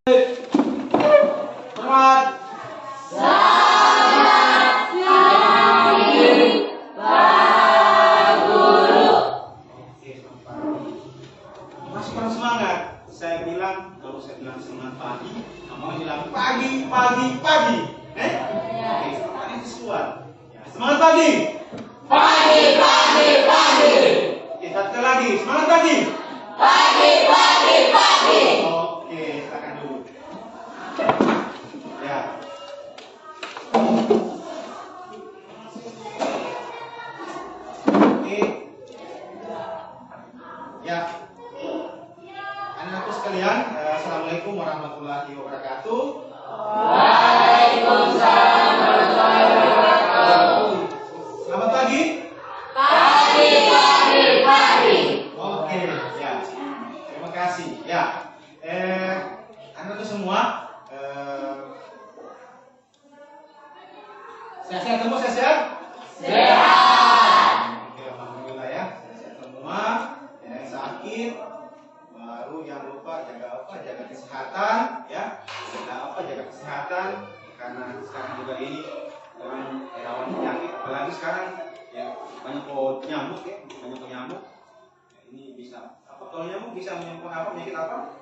Selamat. Selamat pagi, Pak Guru. Oke, selamat pagi. Masih kurang semangat. Saya bilang, kalau saya bilang semangat pagi, kamu bilang pagi, pagi, pagi. Oke, semangat itu keluar. Ya, semangat pagi. Pagi, pagi, pagi. Oke, satu kali lagi. Semangat pagi. Pagi, pagi, pagi. Oke, silakan dulu. Ya. Oke. Ya. Anak-anakku sekalian, assalamualaikum warahmatullahi wabarakatuh. Waalaikumsalam warahmatullahi wabarakatuh. Selamat pagi. Pagi, pagi, pagi. Oke, ya. Terima kasih. Ya. Anak-anakku semua, sehat-sehat semua, sehat-sehat? Sehat. Oke, alhamdulillah ya. Sehat semua. Yang sakit, baru jangan lupa jaga kesehatan, ya. Jaga kesehatan, karena sekarang juga ini orang rawan penyakit, apalagi sekarang ya banyak nyamuk ya, Ya, ini bisa apa? Kalau nyamuk bisa menyebabkan apa? Penyakit apa?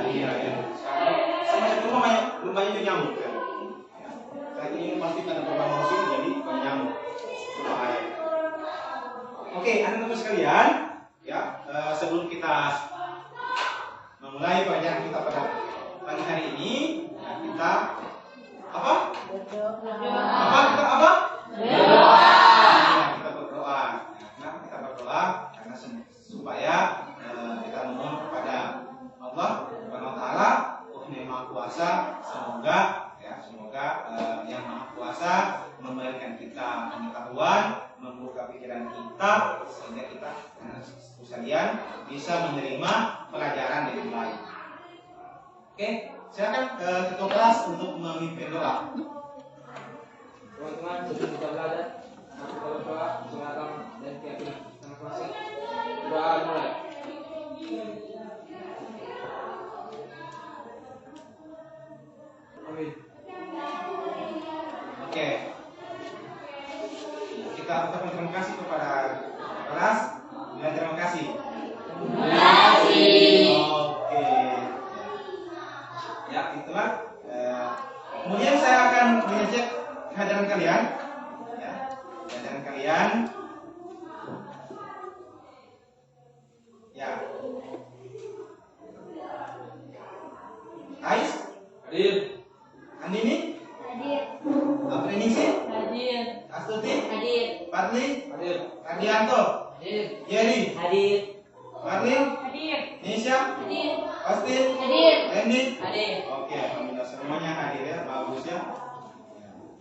Iya ya. Sekarang sama di rumah belum banyak nyamuk ya. Lagi ini pasti karena perubahan musim jadi banyak nyamuk. Itu bahaya. Oke, anak-anak sekalian, ya sebelum kita memulai pelajaran kita pada pagi hari ini, ya, kita apa? Apa? Berdoa. Ya, kita berdoa. Kenapa kita berdoa? Karena supaya kita memohon kepada Allah Subhanahu wa taala, Yang Maha Kuasa, semoga Yang Maha Kuasa memberikan kita pengetahuan, membuka pikiran kita sehingga kita sekalian bisa menerima pelajaran dengan baik. Oke, silakan ketua kelas untuk memimpin doa. Teman-teman, sebelum kita belajar, mari kita berdoa, pengalaman dan keyakinan masing-masing. Doa mulai. Amin. Oke. Kita ucapkan terima kasih kepada kelas. Dan terima kasih. Terima kasih. Oke. Ya, itulah. Kemudian saya akan mengecek kehadiran kalian. Ya, kehadiran kalian. Ya. Ais, Hadir. Andini, Hadir. Aprenisi, Hadir. Astuti, Hadir. Fadli, Hadir. Ardianto, Hadir. Yeri, Hadir. Marlin, Hadir. Nisha, Hadir. Austin, Hadir. Randy. Hadir. Oke, alhamdulillah semuanya hadir ya, bagus ya.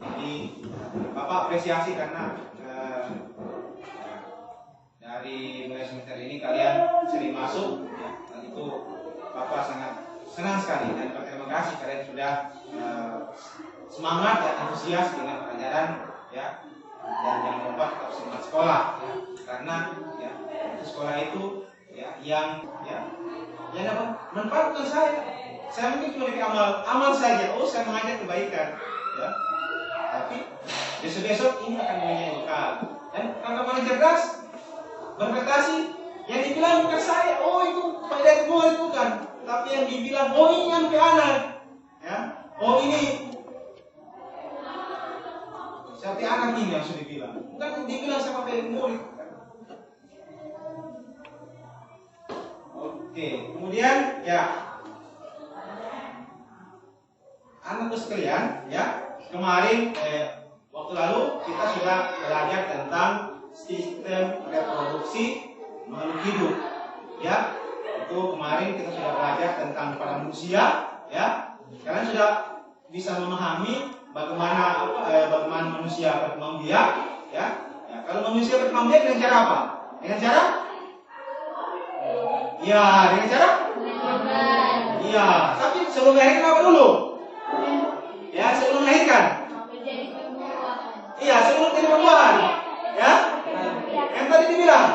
Jadi Bapak apresiasi karena dari mulai semester ini kalian sering masuk, ya, dan itu Bapak sangat senang sekali dan berterima kasih kalian sudah semangat dan antusias dengan pelajaran ya, dan jangan lupa tetap semangat sekolah ya, karena ya sekolah itu ya yang dapat manfaat untuk saya mungkin cuma bikin amal saja. Oh, saya mengajak kebaikan ya, tapi besok ini akan mempunyai bekal. Dan kalau paling cerdas berprestasi, yang dibilang bukan saya, oh itu pada murid bukan, tapi yang dibilang oh ini yang anak ya, oh ini seperti anak ini yang sudah dibilang, bukan dibilang sama murid. Oke, kemudian ya anakku sekalian ya, kemarin waktu lalu kita sudah belajar tentang sistem reproduksi makhluk hidup ya. Itu kemarin kita sudah belajar tentang pada manusia ya. Kalian sudah bisa memahami bagaimana manusia berkembang biak ya. Kalau manusia berkembang biak dengan cara apa? Dengan cara dengan cara iya, tapi sebelum melahirkan apa dulu? Ya, sebelum melahirkan. Iya, sebelum jadi perempuan. Ya? Yang tadi dibilang.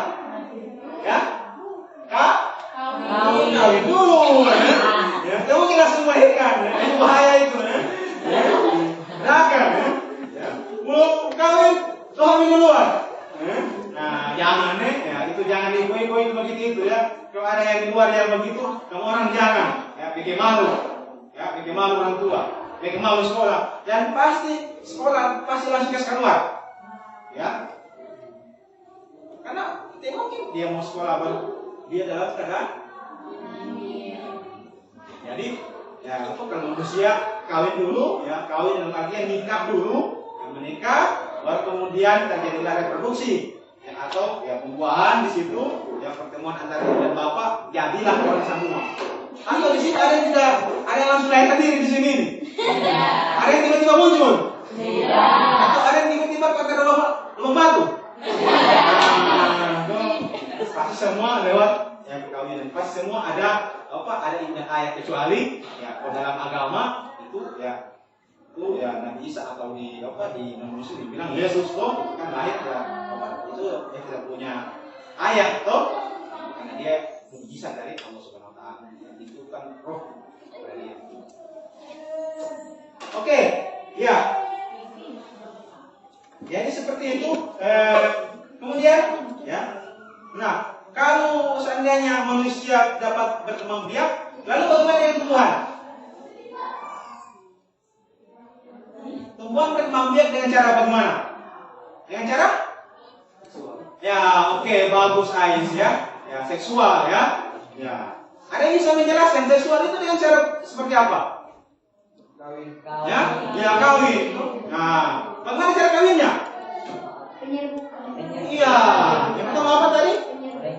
Ya? Kawin dulu. Ya, kamu kira semua bikin malu, ya, bikin malu orang tua, bikin malu sekolah, dan pasti sekolah pasti langsung kasih keluar, ya, karena tidak mungkin dia mau sekolah baru dia dalam keadaan. Jadi, ya, kalau manusia kawin dulu, ya, kawin dalam artian nikah dulu, ya, menikah, baru kemudian terjadilah reproduksi, ya, atau ya pembuahan di situ, ya pertemuan antara ibu dan bapak, jadilah orang semua. Atau di sini ada yang tidak, ada yang langsung lahirkan diri di sini. Ada yang tiba-tiba muncul. Atau ada yang tiba-tiba pakai lubang batu. Pasti semua lewat yang perkawinan. Pasti semua ada ada ayat kecuali ya dalam agama itu ya Nabi Isa atau di non-Muslim dibilang Yesus tuh kan lahir ya itu dia tidak punya ayat tuh karena dia mukjizat dari Allah Subhanahu Wa Taala. Itu kan roh dari dia. Oke, ya. Jadi seperti itu. Kemudian ya. Nah, kalau seandainya manusia dapat berkembang biak, lalu bagaimana dengan tumbuhan? Tumbuhan berkembang biak dengan cara bagaimana? Dengan cara? Ya, oke, bagus Ais ya. Ya, seksual ya. Ya. Ada yang bisa menjelaskan seksual itu dengan cara seperti apa? Kawin. Ya, ya kawin. Nah, bagaimana cara kawinnya? Iya, yang pertama apa tadi?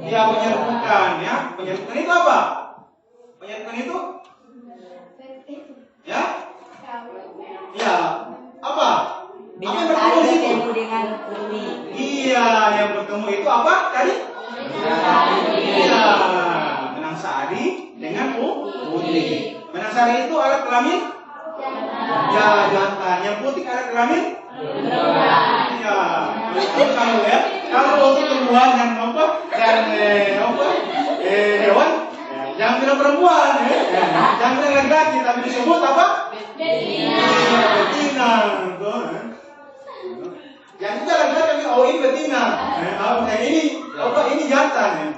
Ya, penyerbukan ya. Penyerbukan itu apa? Penyerbukan itu? Ya? Ya, apa? Apa yang bertemu di situ? Iya, yang bertemu itu apa tadi? Iya, benang sari dengan putih. Benang sari itu alat kelamin? Ya, jantan. Yang putih alat kelamin? Ya, kalau ya, kalau untuk tumbuhan dan hewan, jangan bilang perempuan, jangan bilang laki-laki, tapi disebut apa? Betina. Yang juga laki-laki, ini betina. Ini jantan.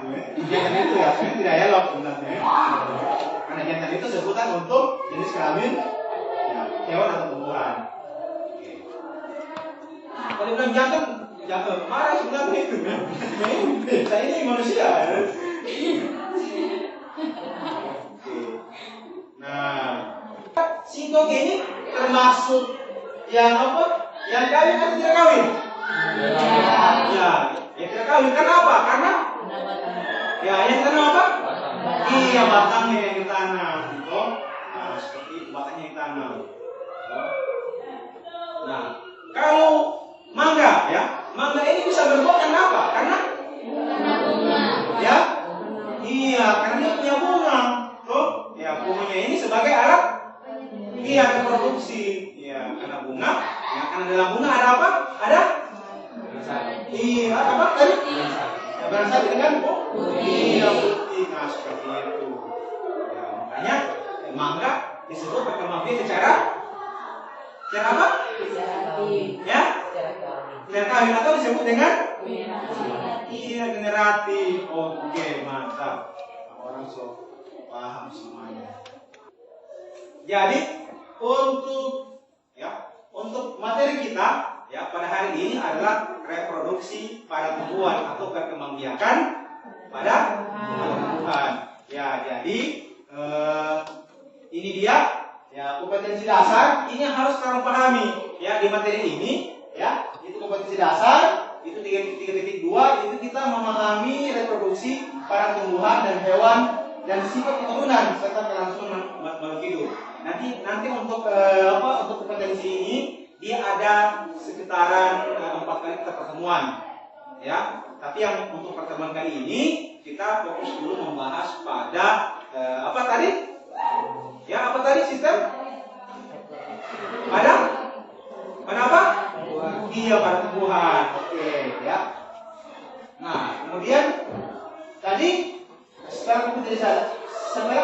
Jantan itu ya, sebenarnya tidak elok sebenarnya. Karena jantan itu sebutan untuk jenis kelamin hewan atau tumbuhan. Kalau bilang jantan marah sebenarnya itu. Saya ini manusia. Nah, singkong ini termasuk yang apa? Yang kawin atau tidak kawin? Ya, yang tidak kawin. Karena apa? Karena ya yang tanam apa? Iya, batangnya yang ditanam. Nah, seperti itu batangnya yang ditanam. Nah, kalau mangga ya, mangga ini bisa berbuah karena apa? Karena bunga. Ya, iya, karena dia punya bunga. Tuh, ya bunganya ini sebagai alat reproduksi. Ya, karena bunga. Ya, karena dalam bunga ada apa? Ada? Iya, apa tadi? Ya, berasal dengan putih. Nah, seperti itu. Ya, makanya mangga disebut berkembang biak secara apa? Ya? Secara kawin atau disebut dengan? Iya, generatif. Oke, mantap. Orang so paham semuanya. Jadi untuk materi kita ya pada hari ini adalah reproduksi pada tumbuhan atau perkembangbiakan pada tumbuhan. Ya, jadi ini dia ya kompetensi dasar ini yang harus kalian pahami ya di materi ini ya. Itu kompetensi dasar itu 3.2 itu kita memahami reproduksi pada tumbuhan dan hewan dan sifat keturunan serta kelangsungan makhluk hidup. Nanti untuk kompetensi ini dia ada sekitaran 4 kali pertemuan ya. Tapi yang untuk pertemuan kali ini kita fokus dulu membahas pada apa tadi? Ya, apa tadi sistem? Pada apa? Iya, pada tumbuhan. Oke, ya. Nah, kemudian tadi setelah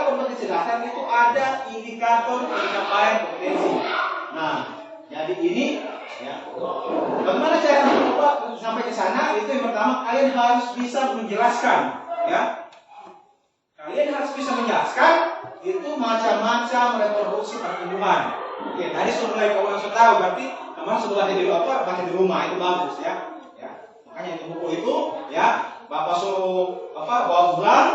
kompetensi dasar itu ada indikator pencapaian kompetensi. Nah, jadi ini ya. Bagaimana cara sampai ke sana? Itu yang pertama kalian harus bisa menjelaskan, ya. Kalian harus bisa menjelaskan itu macam-macam reproduksi pertumbuhan. Oke, tadi sudah mulai kawan sudah tahu, berarti kamu sudah baca di baca di rumah itu bagus ya. Ya, makanya di buku itu ya Bapak suruh bawa pulang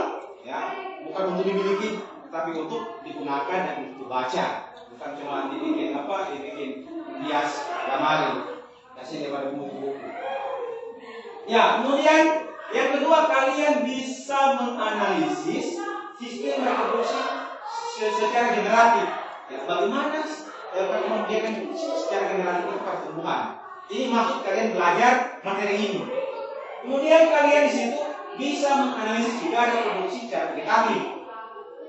ya, bukan untuk dimiliki, tapi untuk digunakan dan untuk baca, bukan cuma dibikin dibikin hias lemari, kasih daripada buku. Ya, kemudian yang kedua, kalian bisa menganalisis sistem reproduksi secara generatif. Ya, bagaimana membiarkan secara generatif itu pertumbuhan. Ini maksud kalian belajar materi ini. Kemudian kalian di situ bisa menganalisis juga reproduksi secara vegetatif.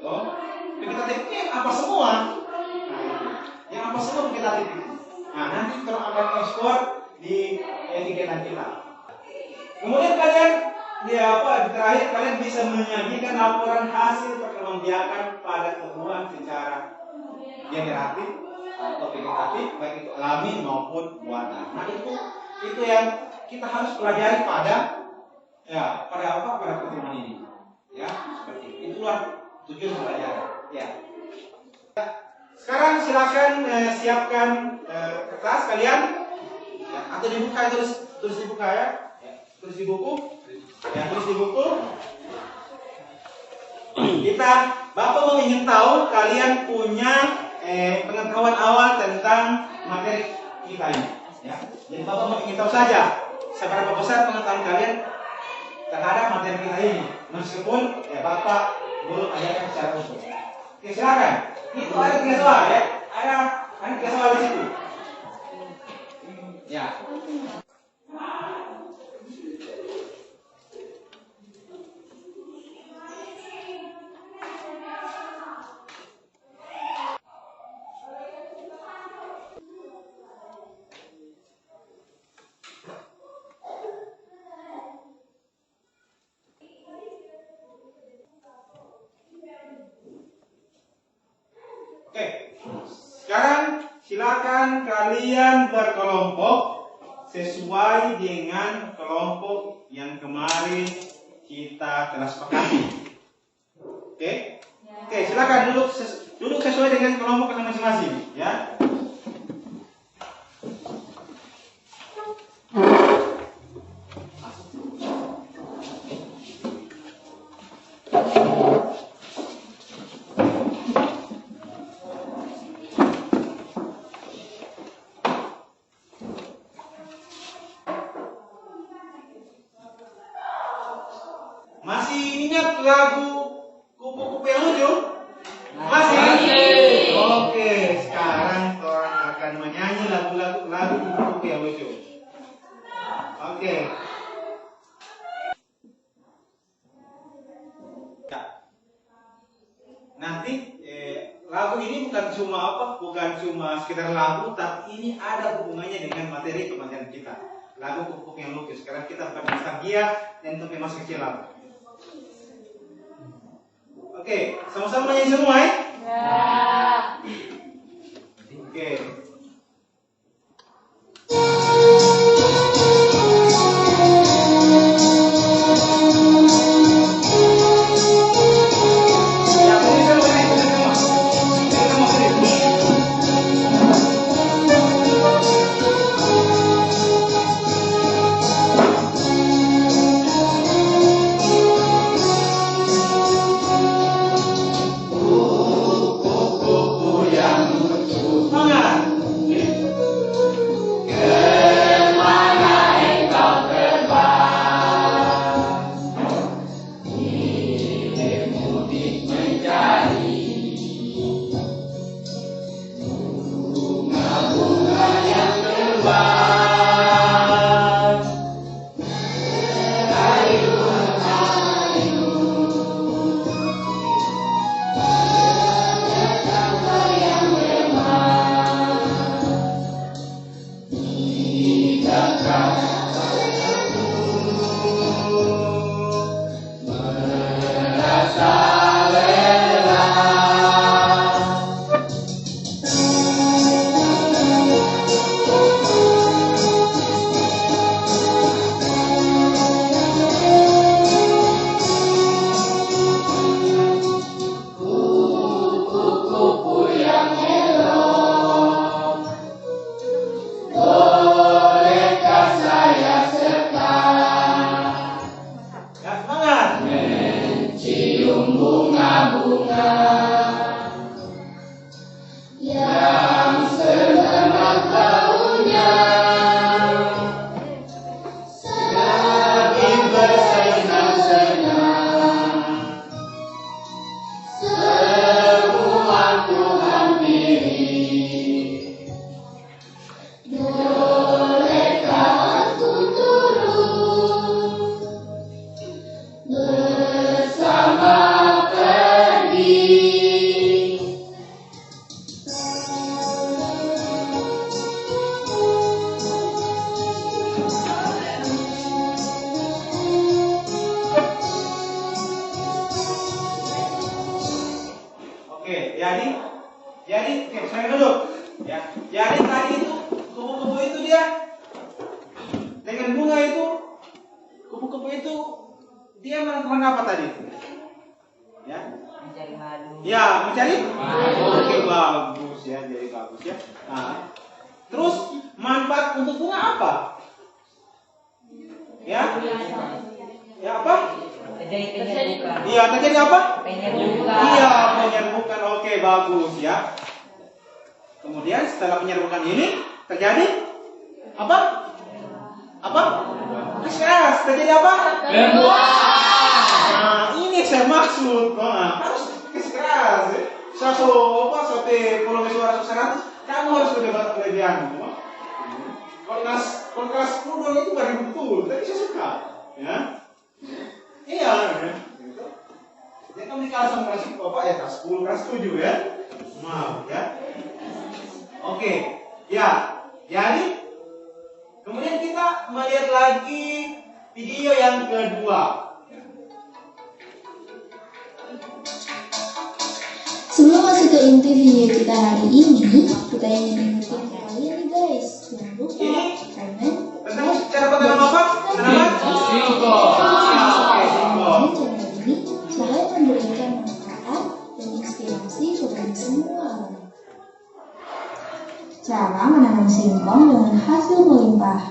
Oh, vegetatif itu apa semua? Nah, itu. Yang apa semua vegetatif itu? Nah, nanti kalau akan ekspor di etiketan kita. Kemudian kalian di terakhir kalian bisa menyajikan laporan hasil perkembangbiakan pada tumbuhan secara generatif atau vegetatif, baik itu alami maupun buatan. Nah, itu yang kita harus pelajari pada pertemuan ini. Ya, seperti itulah tujuan pembelajaran. Ya. Sekarang silakan siapkan kertas kalian ya, atau dibuka, tulis dibuka ya. Tulis di buku. Ya, tulis di buku. Bapak mau ingin tahu kalian punya pengetahuan awal tentang materi kita ini. Ya. Jadi Bapak mau ingin tahu saja seberapa besar pengetahuan kalian terhadap materi kita ini, meskipun Bapak belum ajarkan secara khusus. Oke, silakan. Itu ada 3 soal ya. Ada 3 soal di situ. Ya. Oke, sekarang silakan kalian berkelompok sesuai dengan kelompok yang kemarin kita telah sepakati. Oke, silakan duduk sesuai dengan kelompok masing-masing, ya. Masih ingat lagu Kupu-Kupu yang Lucu? Masih? Oke, sekarang orang akan menyanyi lagu Kupu-Kupu yang Lucu. Oke. Nanti lagu ini bukan cuma sekedar lagu, tapi ini ada hubungannya dengan materi pembelajaran kita. Lagu Kupu-Kupu yang Lucu. Sekarang kita akan nostalgia dan untuk masuk kecil lagu. Oke, sama-sama nyanyi semua ya? Ya. Oke. Oh jadi, oke, saya dulu. Ya, jadi tadi itu kupu-kupu itu dia dengan bunga itu, kupu-kupu itu dia melakukan apa tadi? Ya, Mencari madu. ya mencari madu. Oke, bagus ya, jadi bagus ya. Nah, terus manfaat untuk bunga apa? Ya, ya apa? Terjadi penyerbukan. Iya, terjadi apa? Penyerbukan. Iya, penyerbukan. Oke, bagus ya. Kemudian setelah penyerbukan ini terjadi apa? Apa? Keras. Terjadi apa? Nah, ini saya maksud. Nah, harus keras. Satu pulau suara 100, kamu harus kelebihan. Kalau kelas 10 itu baru betul. Tapi saya suka. Ya. Iya. Jadi kamu dikalah sama kelas Bapak ya kelas 10, kelas 7 ya. Maaf ya. Oke, ya. Jadi kemudian kita melihat lagi video yang kedua. Sebelum masuk ke inti video kita hari ini, kita ingin ingetin kalian nih guys, jangan lupa komen, Tentang cara pertama apa? Tanaman channel ini selalu memberikan manfaat dan inspirasi kepada semua orang. Cara menanam singkong dengan hasil melimpah.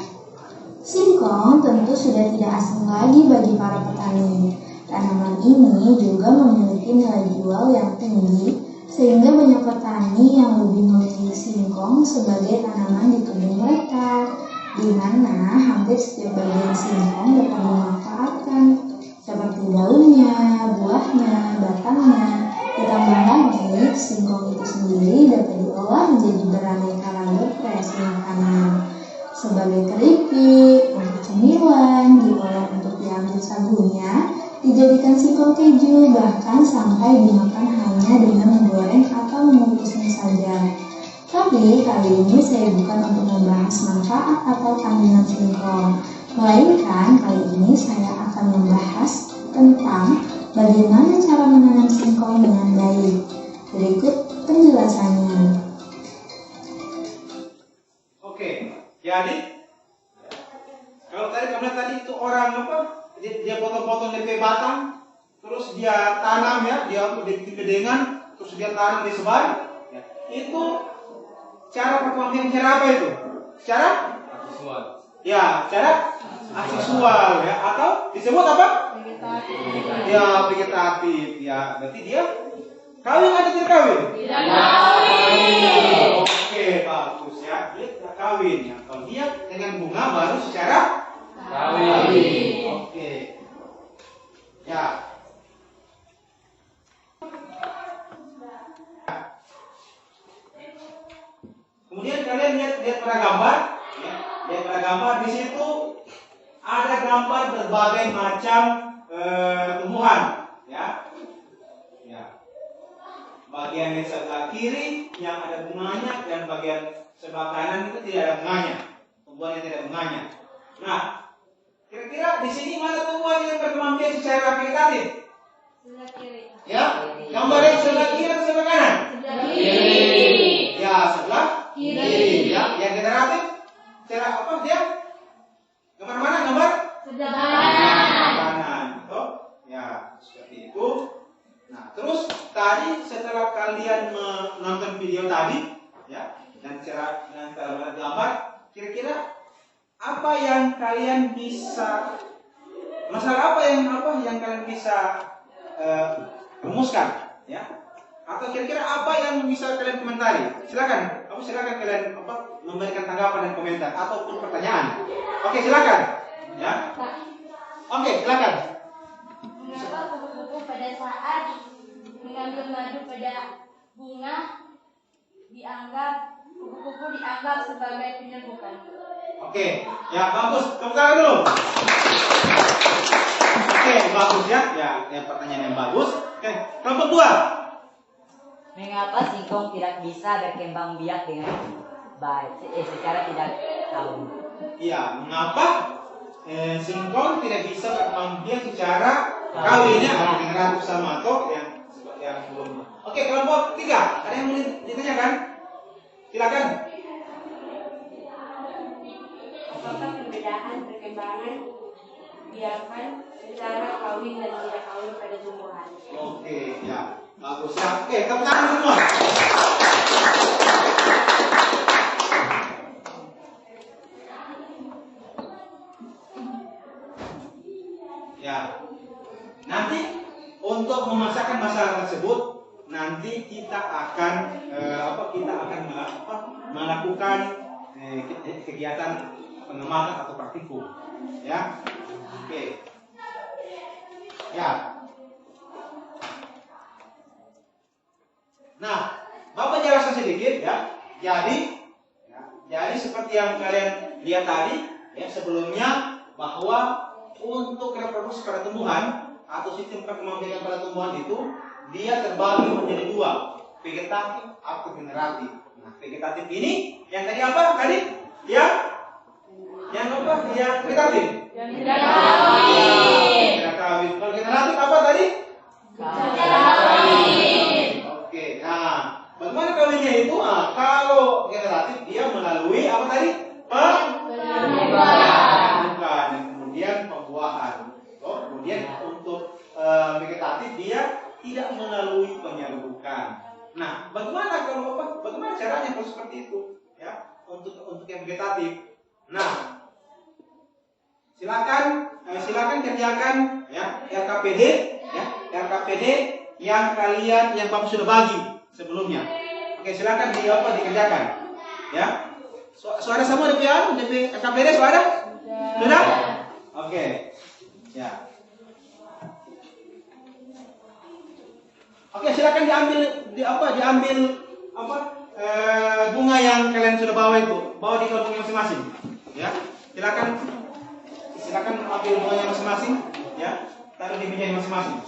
Singkong tentu sudah tidak asing lagi bagi para petani. Tanaman ini juga memiliki nilai jual yang tinggi, sehingga banyak petani yang lebih memilih singkong sebagai tanaman di kebun mereka, di mana hampir setiap bagian singkong dapat dimanfaatkan, seperti daunnya, buahnya, batangnya. Ditambah lagi, singkong itu sendiri dapat diolah menjadi beraneka ragam kreasi makanan, sebagai keripik, untuk cemilan, diolah untuk diambil sagunya, dijadikan singkong keju, bahkan sampai dimakan hanya dengan menggoreng atau mengukusnya saja. Tapi kali ini saya bukan untuk membahas manfaat atau kandungan singkong, melainkan kali ini saya akan membahas tentang bagaimana cara menanam singkong dengan baik. Berikut penjelasannya. Oke, jadi kalau tadi itu orang apa? Dia potong-potong dari batang, terus dia tanam ya, dia bikin gedengan, terus dia tanam di sebar. Ya. Itu cara perkembangan cara apa itu? Cara? Visual. Ya, cara asexual ya, atau disebut apa? Vegetatif. Ya, vegetatif ya. Berarti dia kawin atau tidak kawin? Tidak kawin. Oke, bagus ya. Dia tidak kawin ya. Kalau dia dengan bunga baru secara Kawin. oke. Ya. Kemudian kalian lihat pada gambar, ya. Lihat pada gambar di situ ada gambar berbagai macam tumbuhan, ya. Ya. Bagian yang sebelah kiri yang ada bunganya dan bagian sebelah kanan itu tidak ada bunganya. Tumbuhan yang tidak ada bunganya. Nah, kira-kira di sini mana tumbuhan yang berkembang biak secara vegetatif? Sebelah kiri. Ya, gambar yang sebelah kiri atau sebelah kanan? Sebelah kiri. Ya, sebelah Kiri. Ya, yang generatif secara apa dia? Gambar mana? Gambar Sebelah kanan. kanan. Oh, ya, seperti itu. Nah, terus tadi setelah kalian menonton video tadi, ya, dan secara melihat gambar, kira-kira apa yang kalian bisa masalah apa yang kalian bisa rumuskan, ya? Atau kira-kira apa yang bisa kalian komentari? Silakan kalian memberikan tanggapan dan komentar ataupun pertanyaan. Oke, silakan. Ya. Oke, silakan. Mengapa kupu-kupu pada saat mengambil madu pada bunga kupu-kupu dianggap sebagai penyerbukan? Oke, ya bagus. Tepuk tangan dulu. Oke, bagus ya. Ya, pertanyaan yang bagus. Oke, kelompok 2. Mengapa singkong tidak bisa berkembang biak dengan baik secara tidak tahu? Iya, mengapa singkong tidak bisa berkembang biak secara kawinnya atau generatif sama atau yang yang sebelumnya. Oke, kelompok 3, ada yang mau ditanyakan? Silakan. Apakah perbedaan perkembangan biakan secara kawin dan tidak kawin pada tumbuhan? Oke, ya. Bagus ya. Oke, tepuk tangan semua. Ya. Nanti untuk memasakkan masalah tersebut, nanti kita akan melakukan kegiatan pengembangan atau praktikum. Ya. Oke. Ya. Nah, Bapak jelaskan sedikit ya. Jadi seperti yang kalian lihat tadi ya sebelumnya, bahwa untuk reproduksi pada tumbuhan atau sistem perkembangbiakan pada tumbuhan itu dia terbagi menjadi 2, vegetatif atau generatif. Nah, vegetatif ini yang tadi apa? Tadi yang apa? Yang vegetatif. Tidak kawin. Tidak kawin. Kalau generatif apa tadi? Oke, nah bagaimana kawinnya itu? Nah, kalau generatif dia melalui apa tadi? Penyebaran, kemudian pembuahan. Kemudian untuk vegetatif dia tidak melalui penyerbukan. Nah, bagaimana caranya kalau seperti itu? Ya, untuk yang vegetatif. Nah, silakan kerjakan ya RKPD yang Bapak sudah bagi sebelumnya. Oke, silakan dikerjakan. Ya. Suara semua DP RKPD suara? Sudah? Oke. Ya. Oke, silakan diambil bunga yang kalian sudah bawa itu, bawa di kelompok masing-masing. Ya. Silakan ambil bunganya masing-masing, ya. Taruh di meja masing-masing.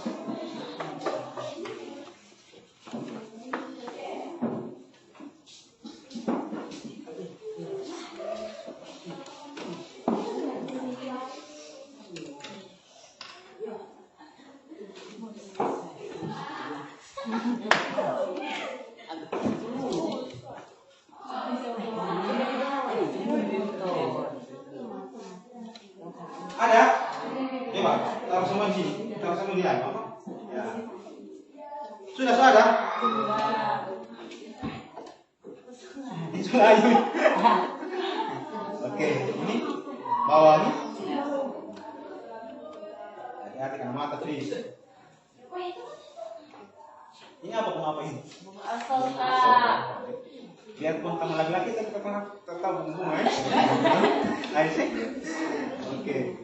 Ada? Coba, taruh semua di sini. Taruh semua di atas. Ya. Sudah ada? Sudah ayo. Oke, ini bawahnya. Hati-hati kena mata, please. Ini apa ini? Biarpun kamu laki-laki tapi tetap bunga ya. Ayo sih. Oke.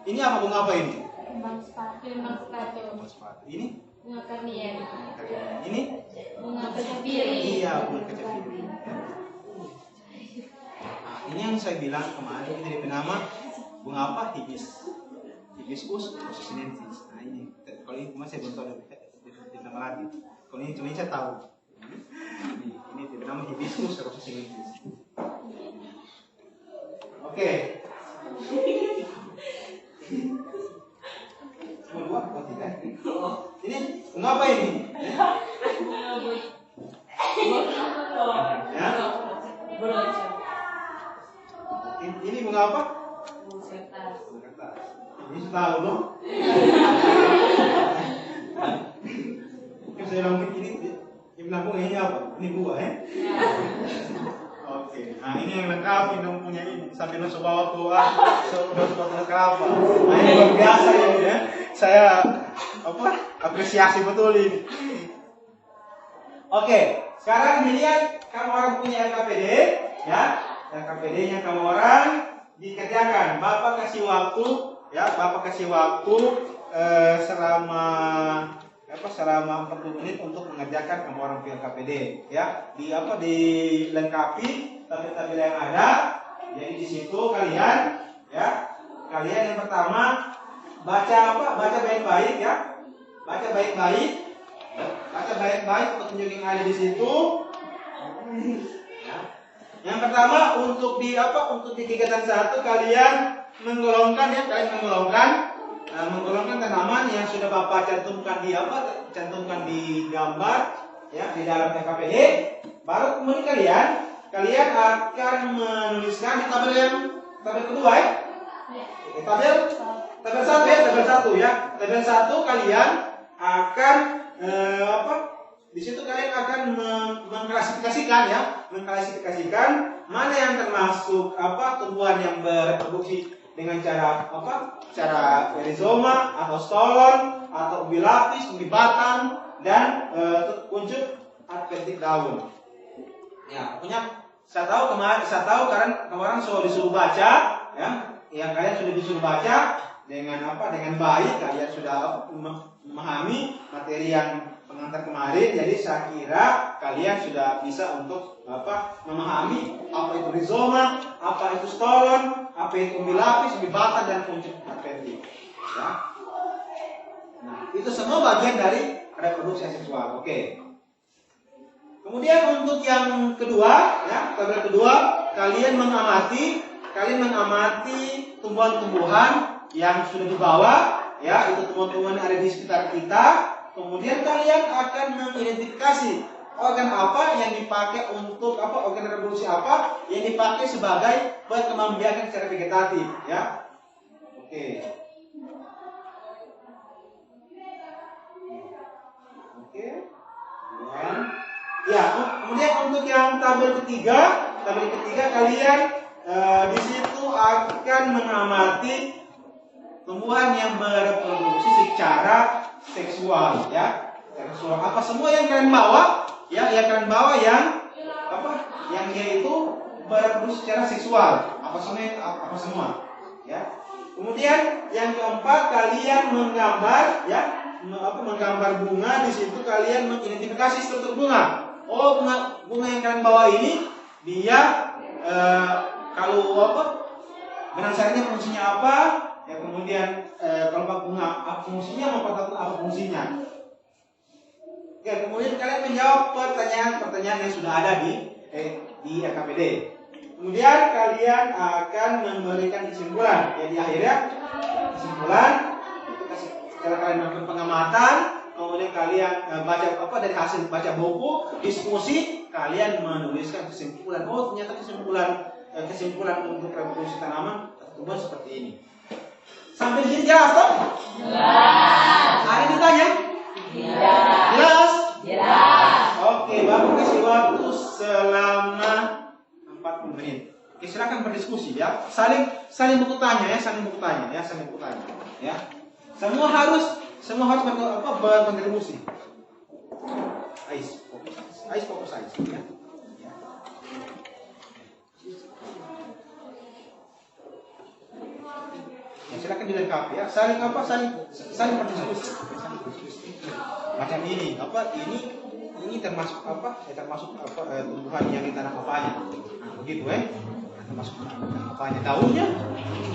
Ini apa bunga apa ini? Kembang sepatu. Ini? Bunga karnier. Ini? Bunga kecebiri. Iya, bunga kecebiri. Nah, ini yang saya bilang kemarin ini dari nama bunga apa? Hibiscus rossinensis. Nah ini, kalau ini cuma saya belum tahu di nama lagi. Kalau ini cuma saya tahu. Ini bernama Hibiscus rossinensis. Oke. Cuma 2 atau 3? Ini bunga apa ini? Ya? Ini bunga apa? Ini sudah tahu dong? Saya bilang ini bunganya apa? Ini buah ya? Oke, nah ini yang lengkap, ini punya ini sambil masuk bawah tua, sudah lengkap. Nah ini luar biasa ini ya. Saya apresiasi betul ini. Oke, sekarang dilihat kamu orang punya RKPD, ya, RKPD-nya kamu orang dikerjakan. Bapak kasih waktu, ya, Bapak kasih waktu selama 40 menit untuk mengerjakan kamu orang punya RKPD, ya. Dilengkapi tabel-tabel yang ada. Jadi di situ kalian yang pertama baca baik-baik ya. Baca baik-baik petunjuk yang ada di situ. Ya. Yang pertama untuk di kegiatan 1 kalian menggolongkan menggolongkan tanaman yang sudah Bapak cantumkan di gambar ya di dalam TKPD. Baru kemudian kalian akan menuliskan di tabel kedua ya. Tabel 1 ya, tabel 1 kalian akan di situ kalian akan mengklasifikasikan mana yang termasuk tumbuhan yang berproduksi dengan cara rizoma atau stolon atau umbi lapis, umbi batang dan kuncup adventik daun. Ya, pokoknya saya tahu kemarin sudah disuruh baca ya kalian sudah disuruh baca dengan baik, kalian sudah memahami materi yang pengantar kemarin. Jadi saya kira kalian sudah bisa untuk memahami apa itu rizoma, apa itu stolon, apa itu umbi lapis, umbi batang dan kuncup adventik. Ya. Nah, itu semua bagian dari reproduksi seksual. Oke. Kemudian untuk yang kedua, ya, tabel kedua, kalian mengamati tumbuhan-tumbuhan yang sudah dibawa, ya, itu tumbuhan-tumbuhan yang ada di sekitar kita. Kemudian kalian akan mengidentifikasi organ apa yang dipakai untuk organ reproduksi apa yang dipakai sebagai perkembangbiakan secara vegetatif, ya. Oke. Ya, kemudian untuk yang tabel ketiga kalian di situ akan mengamati tumbuhan yang bereproduksi secara seksual, ya. Seksual apa semua yang kalian bawa, ya, yang kalian bawa yang dia itu bereproduksi secara seksual, apa semua, ya. Kemudian yang keempat kalian menggambar, ya, menggambar bunga. Di situ kalian mengidentifikasi struktur bunga. Oh, bunga yang kalian bawa ini dia benang sarinya fungsinya apa? Ya, kemudian kelompok bunga apa fungsinya, apa fungsinya? Oke, kemudian kalian menjawab pertanyaan yang sudah ada di RKPD. Kemudian kalian akan memberikan kesimpulan. Ya, di akhirnya kesimpulan setelah kalian melakukan pengamatan, kemudian kalian baca dari hasil baca buku, diskusi, kalian menuliskan kesimpulan. Oh, ternyata kesimpulan untuk reproduksi tanaman atau tumbuhan seperti ini. Sampai di sini jelas toh? Jelas. Ada yang ditanya? Tidak. Jelas? Jelas. Oke, Bapak kasih waktu selama 40 menit. Oke, silakan berdiskusi, ya. Saling buku tanya, ya. Ya. Semua harus berkontribusi. Fokus, ya. Ya, silakan dilengkapi, ya. Saling berdiskusi. Macam ini, ini termasuk tumbuhan yang ditanam apanya. Nah, begitu, termasuk apanya, daunnya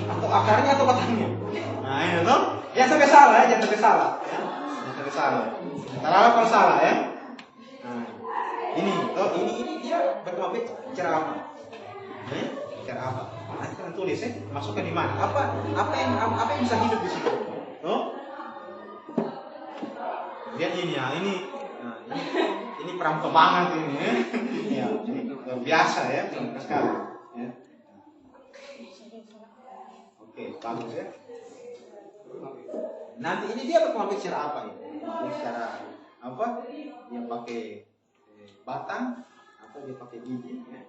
atau akarnya atau batangnya. Nah, ini toh. Jangan sampai salah. Terlalu kalau salah, ya. Nah, ini dia berkembang cara apa? Cara apa? Nanti kalian tulis, masukkan di mana? Apa yang bisa hidup di situ? Lihat ini, ya, ini perampok banget ini, ya. Ya, ini biasa, ya, sekali. Ya. Oke, bagus, ya. Nanti ini dia berkembang secara apa ini? Secara apa? Dia pakai batang atau dia pakai biji? Ya.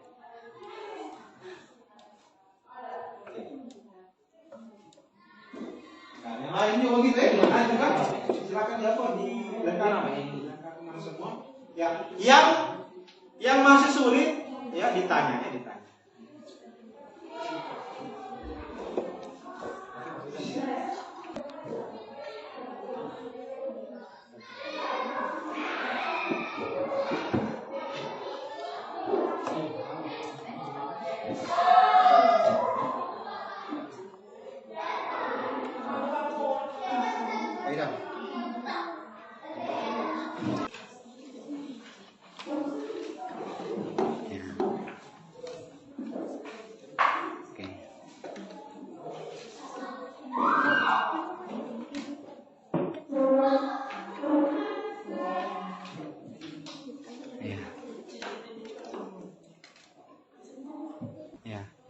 Oke. Nah, yang lain juga gitu, ya. Yang lain juga silakan dilengkapi semua. Ya, yang masih sulit, ya, ditanya.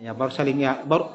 Ya, baru saling ya, baru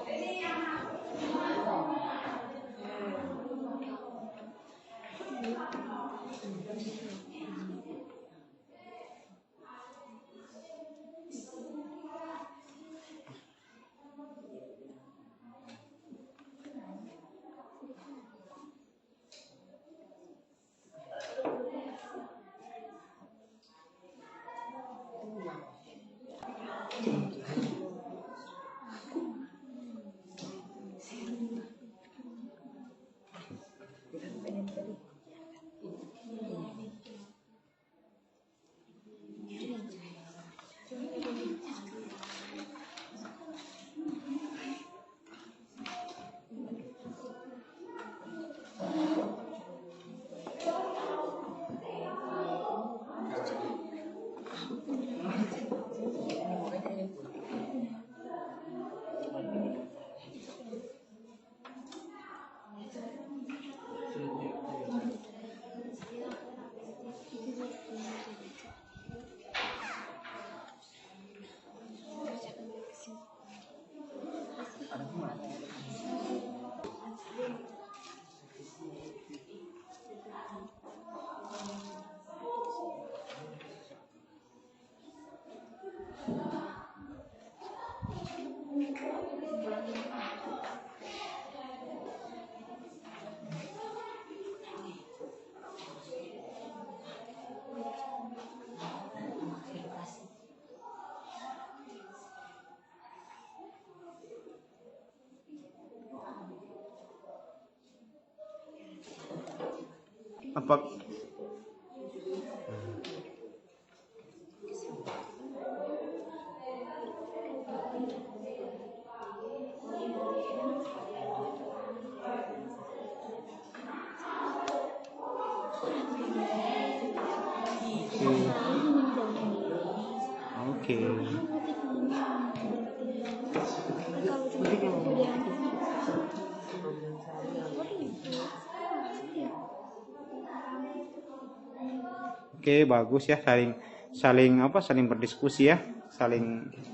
apa? Oke. Oke, bagus ya, saling berdiskusi ya,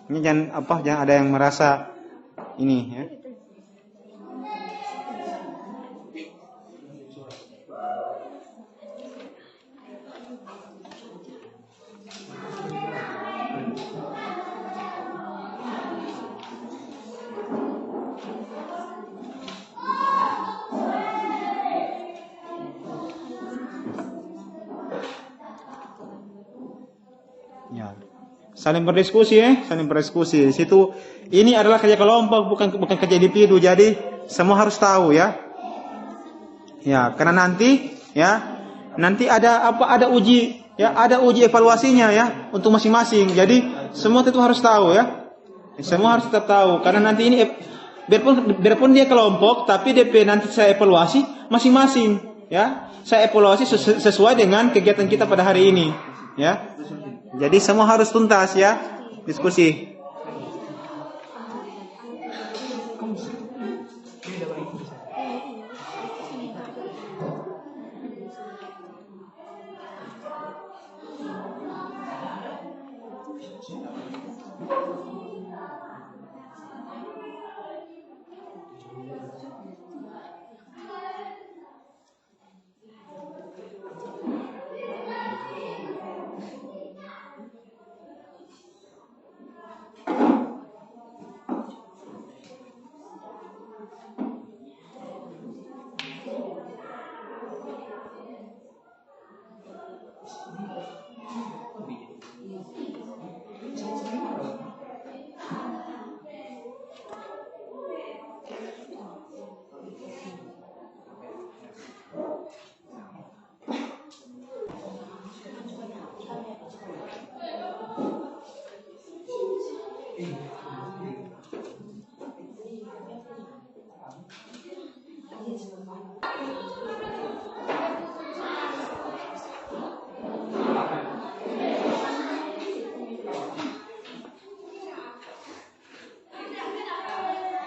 ini jangan ada yang merasa ini ya. Ya, saling berdiskusi ya, saling berdiskusi. Di situ ini adalah kerja kelompok, bukan kerja individu. Jadi semua harus tahu ya. Ya, karena nanti ada uji ya, ada uji evaluasinya ya untuk masing-masing. Jadi semua itu harus tahu ya. Semua harus tetap tahu karena nanti ini biarpun dia kelompok tapi DP nanti saya evaluasi masing-masing ya. Saya evaluasi sesuai dengan kegiatan kita pada hari ini ya. Jadi semua harus tuntas ya, diskusi.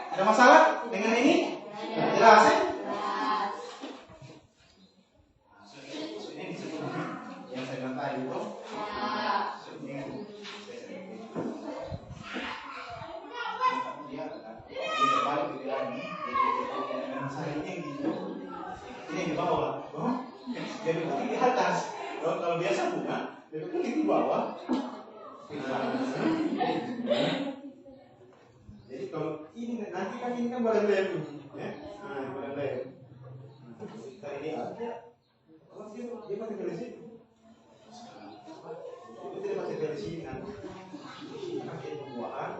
Ada masalah dengan ini? Jelas ya? Yang saya bilang tadi bro. Dia bawah. Jadi di atas. Kalau biasa bunga, di bawah. Jadi kalau ini nanti kan ini kan badan lem, ya, badan lem. Kita ini ada, dia pakai dari sini. Itu dia pakai dari sini nanti. Pakai pembuahan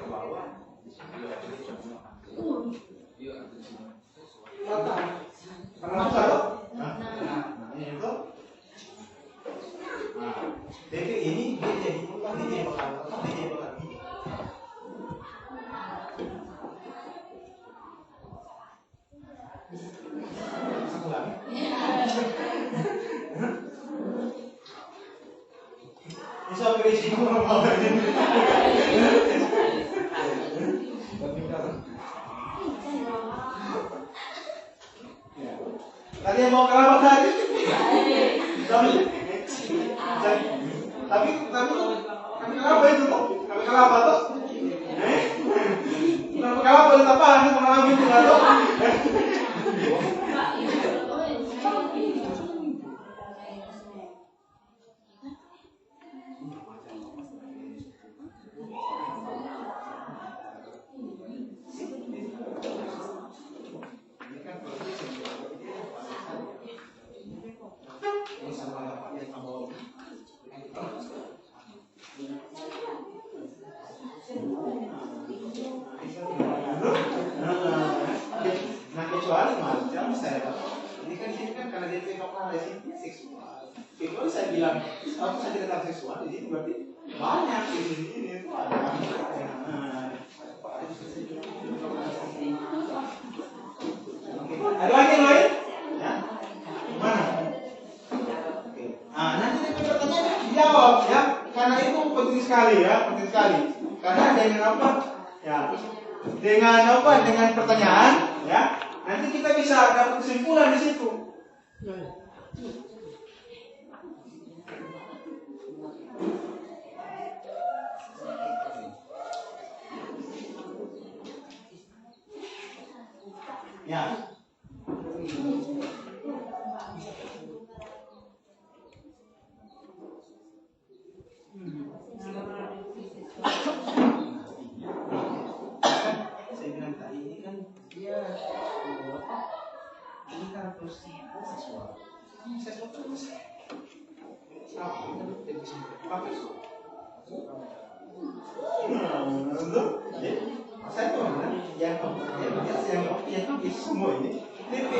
ke bawah. Karena kalau, ini itu. DP ini dia jadi bakal ini. Satu lagi. Bisa berisi normal aja. Kalian mau kerabat tadi? Tapi kenapa itu tuh? Kami kenapa tuh? Kenapa itu apa? Ini pengalaman itu nggak tuh? Nah kecuali macam saya ini kan karena dia pekapal seksual. Kecuali saya bilang aku saja tetap seksual di sini berarti banyak ini itu ada. Ada lagi yang lain? Ya? Mana? Nanti pertanyaan dijawab ya, karena itu penting sekali ya, penting sekali. Karena dengan apa? Ya, dengan pertanyaan ya, nanti kita bisa dapat kesimpulan di situ. Ya. Saya bilang tadi ini kan dia ini kan terus seksual. Seksual terus. Apa itu? Saya tuh yang semua ini DP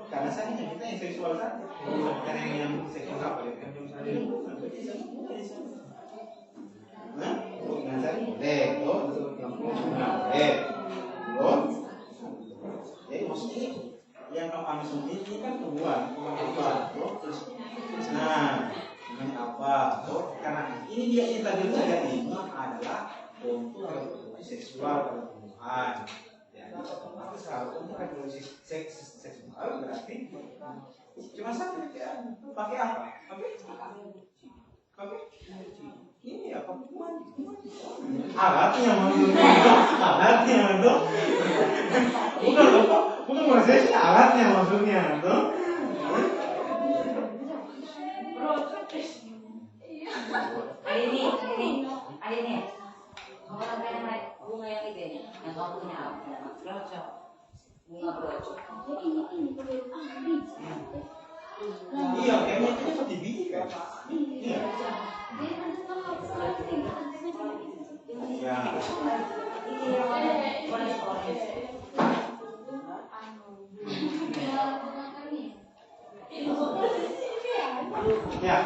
karena saya kita yang seksual saja, bukan yang seksual apa ya? Nah, bukan saya boleh, boleh. Jadi maksudnya yang kamu ambil ini kan hubungan apa? Terus, nah, ini apa? Karena ini dia yang tadi saja ini adalah untuk reproduksi seksual pada tumbuhan. Jadi kalau untuk reproduksi seksual berarti cuma satu ya. Pakai apa? Pakai ini apa? Alatnya untuk bukan prosesnya, alatnya maksudnya tuh. Ini. Orang kayak bunga yang itu yang kamu punya apa? Brocok. Bunga brocok. Iya, kayaknya itu seperti biji kan? Iya. Ya. Ya.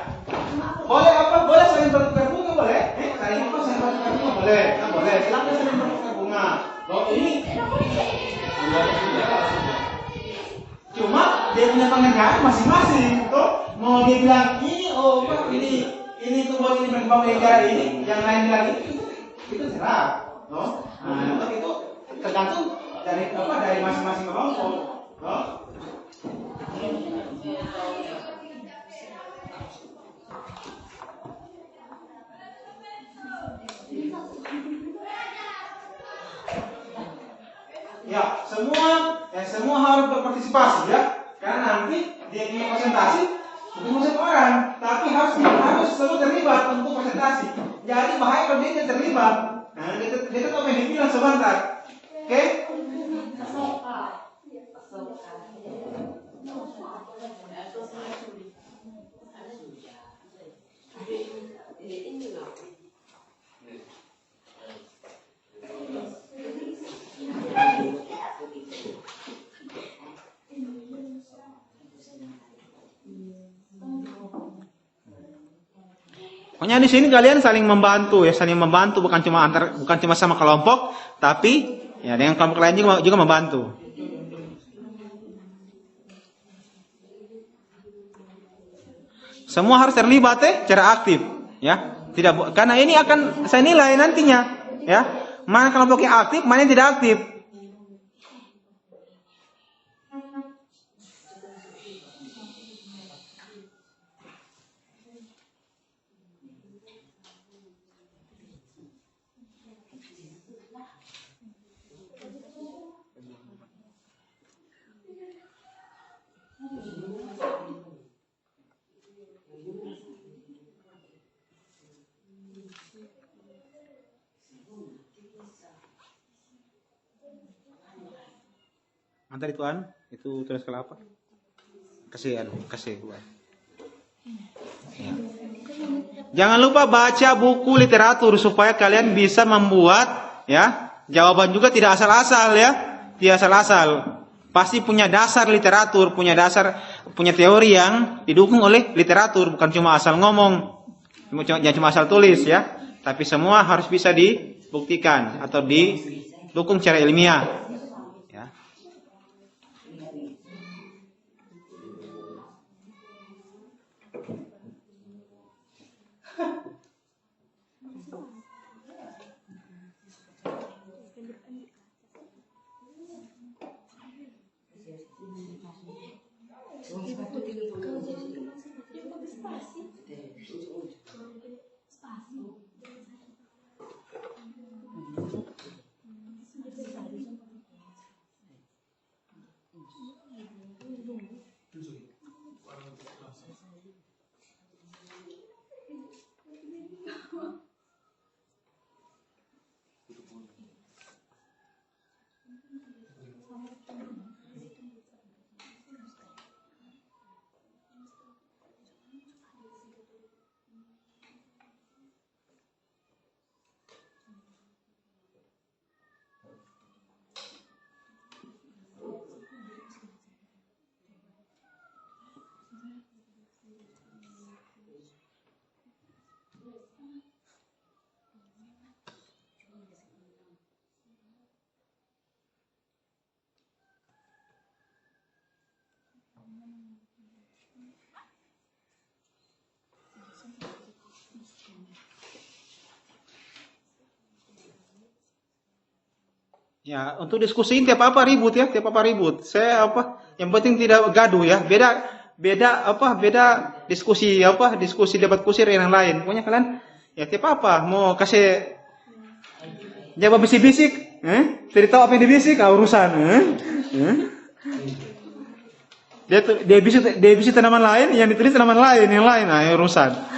Boleh apa? Boleh saling bertukar bunga boleh? Saling apa? Saling bertukar bunga boleh? Nah, boleh. Silakan saling bertukar bunga. Loh ini. Cuma dia punya pengerjaan masing-masing. Tuh mau dia bilang ini ini tumbuhan ini berkembang negara ini, yang lain bilang itu serap. Loh. Nah, itu tergantung dari masing-masing kelompok. Loh. Ya, semua harus berpartisipasi ya. Karena nanti dia punya presentasi bukan satu orang, tapi harus selalu terlibat untuk presentasi. Jadi bahaya kalau dia tidak terlibat. Nah, dia tetap apa yang dibilang sebentar. Oke? Pokoknya di sini kalian saling membantu ya, saling membantu bukan cuma sama kelompok, tapi ya dengan kelompok lain juga membantu. Semua harus terlibat secara aktif ya. Tidak, karena ini akan saya nilai nantinya ya. Mana kelompok yang aktif, mana yang tidak aktif. Antar itu itu tulis kelapa. Kasih gua. Ya. Jangan lupa baca buku literatur supaya kalian bisa membuat ya. Jawaban juga tidak asal-asal ya. Tidak asal-asal. Pasti punya dasar literatur, punya teori yang didukung oleh literatur, bukan cuma asal ngomong. Jangan cuma asal tulis ya. Tapi semua harus bisa dibuktikan atau didukung secara ilmiah. Ya, untuk diskusiin tiap apa ribut ya, tiap apa ribut. Yang penting tidak gaduh ya. Beda diskusi debat kusir yang lain. Pokoknya kalian ya tiap apa mau kasih jawab bisik-bisik, tidak tahu apa yang dibisik, urusan. Dia bisik tanaman lain, yang ditulis tanaman lain, yang lain, urusan.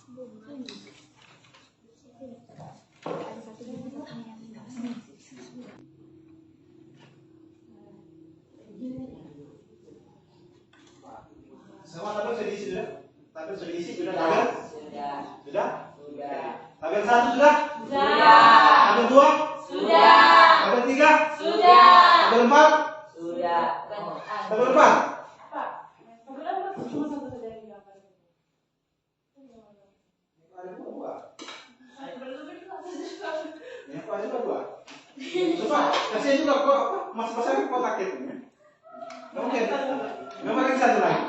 Semua tabel sudah diisi sudah? Tabel sudah diisi sudah tabel? Sudah. Sudah? Sudah. Tabel 1 sudah? Sudah. Tabel 2? Sudah. Tabel 3? Sudah. Tabel 4? Sudah. Tabel 4? Coba kasih juga kok apa? Masing-masing kotak itu. Oke. Nomor yang satu lagi.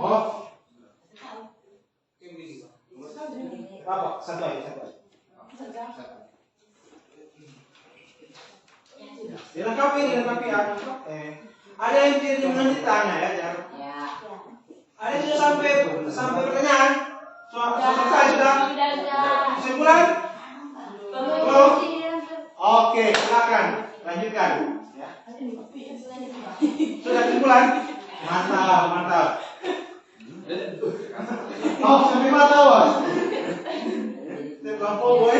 Oh. Apa? Satu aja, satu aja. Dilengkapi ya. Ada yang nanti tanya ya, jangan. Ya. Ada yang sudah sampai pertanyaan. Selesai sudah. Kesimpulan? Belum? Oke, silakan lanjutkan. Ya. Sudah kesimpulan? Mantap. Oh, sampai mata bos. Toko boy.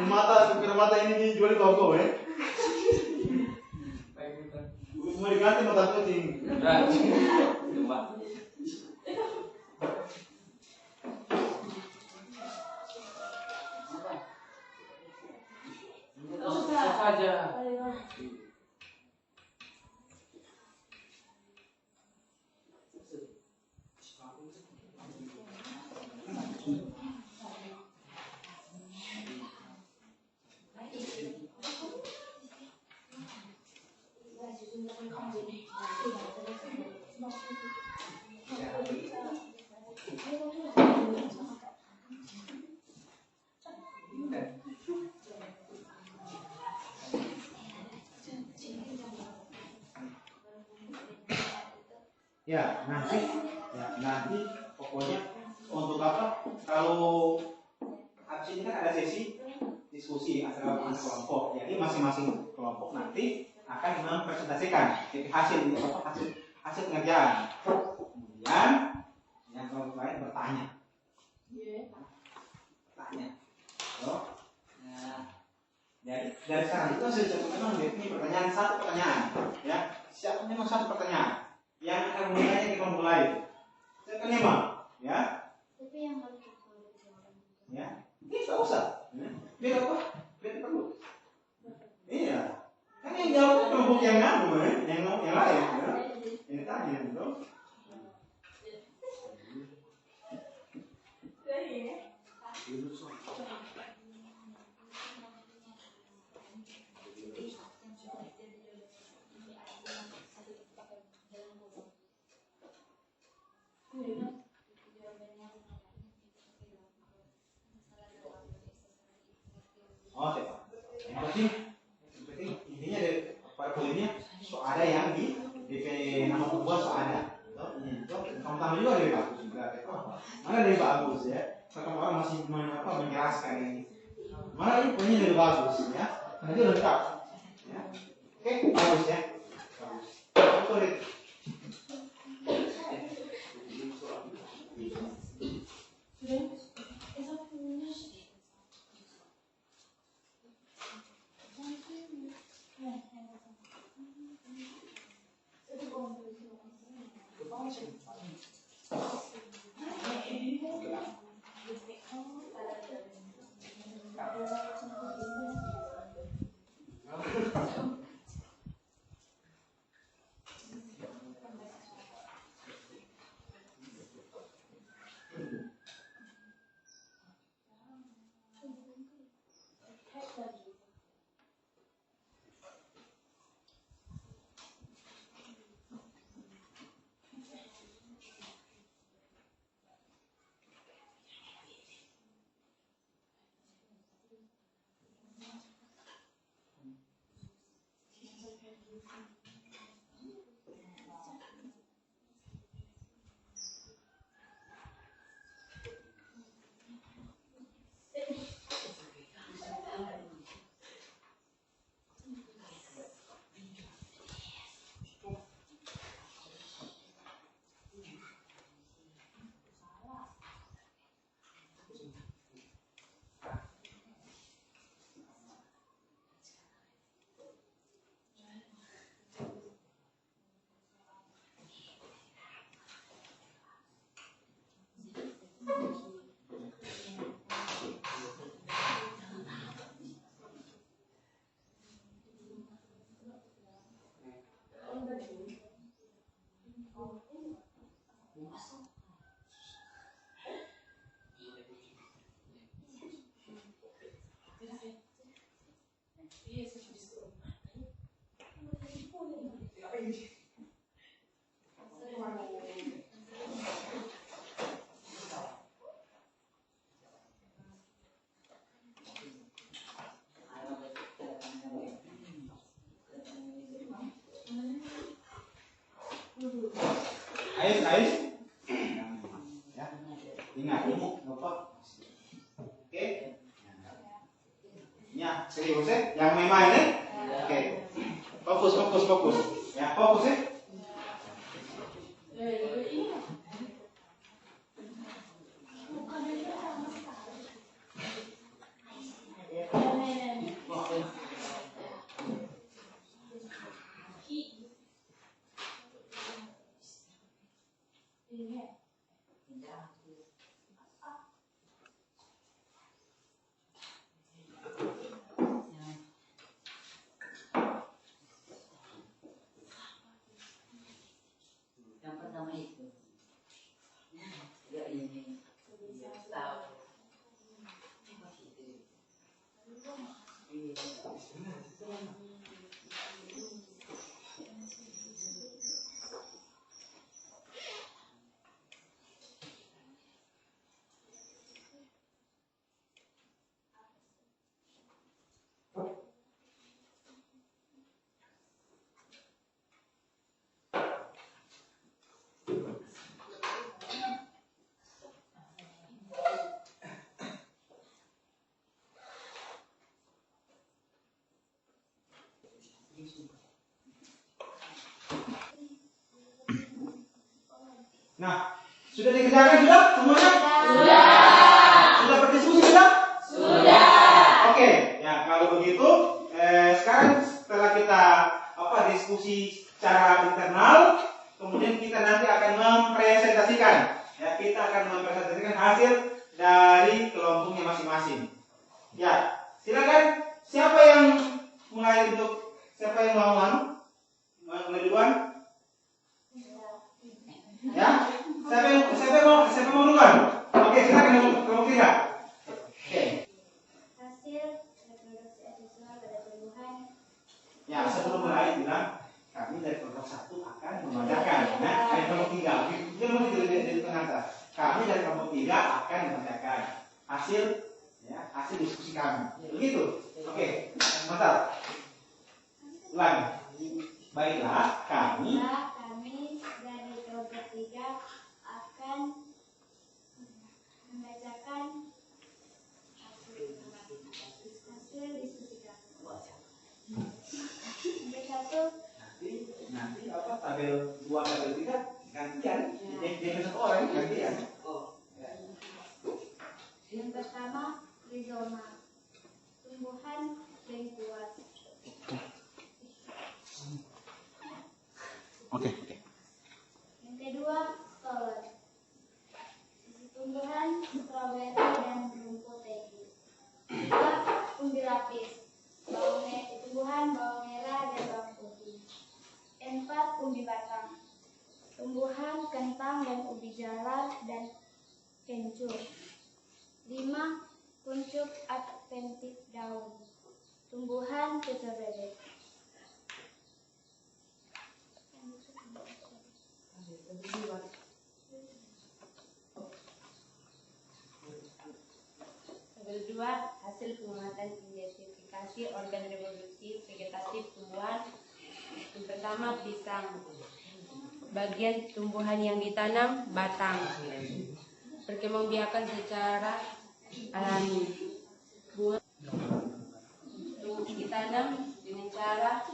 Mata ini dijual di toko boy. Mau diganti mata kucing. Saja. Ya, nanti pokoknya untuk apa? Kalau habis ini kan ada sesi diskusi antara kelompok. Jadi masing-masing kelompok nanti akan mempresentasikan hasil pengerjaan. Kemudian yang kelompok lain bertanya. Oh. Nah, jadi dari sekarang itu memang ini pertanyaan satu pertanyaan, ya. Siapa memang satu pertanyaan yang akan bertanya di kelompok lain. Saya kelima, ya. Tapi yang harus Ya, ini nggak usah. Biar apa? Biar perlu. Iya. Kan yang jawab kelompok yang yang lain, ya. Ini tanya, bro. Oh, yang penting intinya dari poinnya ada yang di DP nama pembuat ada. Sama-sama juga dari bagus juga. Mana dari bagus ya? Sekarang orang masih menjelaskan ini. Mana ini poinnya dari bagus ya? Nanti lengkap. Ya. Oke, bagus ya. Bagus. Ais. Ya. Ingat ini lupa. Oke. Ya, serius ya. Yang memang ini. Oke. Fokus. Ya, fokus ya. Yang pertama itu ya ini tahu Nah, sudah dikerjakan sudah semuanya? Sudah. Sudah berdiskusi sudah? Sudah. Oke, ya kalau begitu sekarang setelah kita diskusi secara internal, kemudian kita nanti akan mempresentasikan. Ya, kita akan mempresentasikan hasil dari kelompoknya masing-masing. Ya, silakan. Siapa yang mulai untuk siapa yang mau mulai duluan? Ya, siapa mau duluan? Oke, silakan kelompok 3. Oke. Hasil reproduksi aseksual pada tumbuhan. Ya, sebelum mulai bilang kami dari kelompok 1 akan membacakan. Nah, dari kelompok 3, kita mau di tengah atas. Kami dari kelompok 3 akan membacakan hasil diskusi kami. Begitu. Oke, mantap. Ulang. Baiklah, kami dari kelompok 3 akan membacakan hasil diskusi kami. Nanti tabel 2 tabel 3 gantian. Jadi satu orang gantian. Yang pertama, rizoma, tumbuhan yang kuat. Oke. Yang kedua, stolon, tumbuhan stroberi dan rumput tegi. Tiga, umbi lapis, tumbuhan bawang merah dan bawang putih. 4, umbi batang, tumbuhan kentang dan ubi jalar dan kencur. 5, kuncup adventif daun, tumbuhan pucuk bebek. Tabel 2, hasil pengamatan identifikasi organ reproduksi vegetatif tumbuhan. Yang pertama, pisang. Bagian tumbuhan yang ditanam, batang. Perkembangbiakan secara alami. Bunga ditanam dengan cara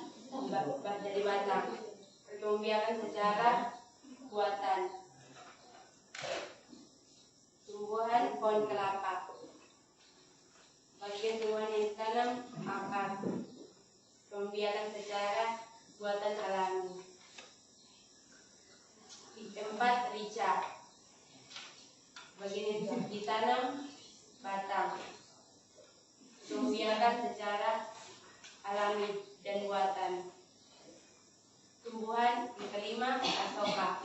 dari batang. Perkembangbiakan secara buatan. Tumbuhan pohon kelapa. Bagian tumbuhan yang ditanam, akar. Perkembangbiakan secara buatan alami. 4, rica. Bagian yang ditanam, batang. Perkembangbiakan secara alami dan buatan. Tumbuhan yang kelima, asoka.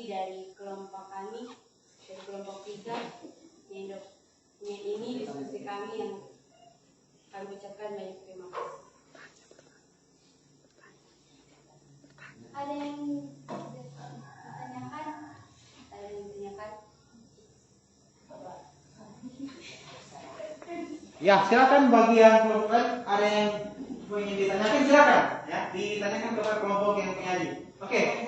dari kelompok kami, dari kelompok 3 yang ini diskusi kami yang kami ucapkan banyak terima kasih. Ada yang ditanyakan? Ada yang ditanyakan? Ya, silakan bagi yang kelompok lain ada yang ingin ditanyakan, silakan ya, ditanyakan kepada kelompok yang penyaji. Oke.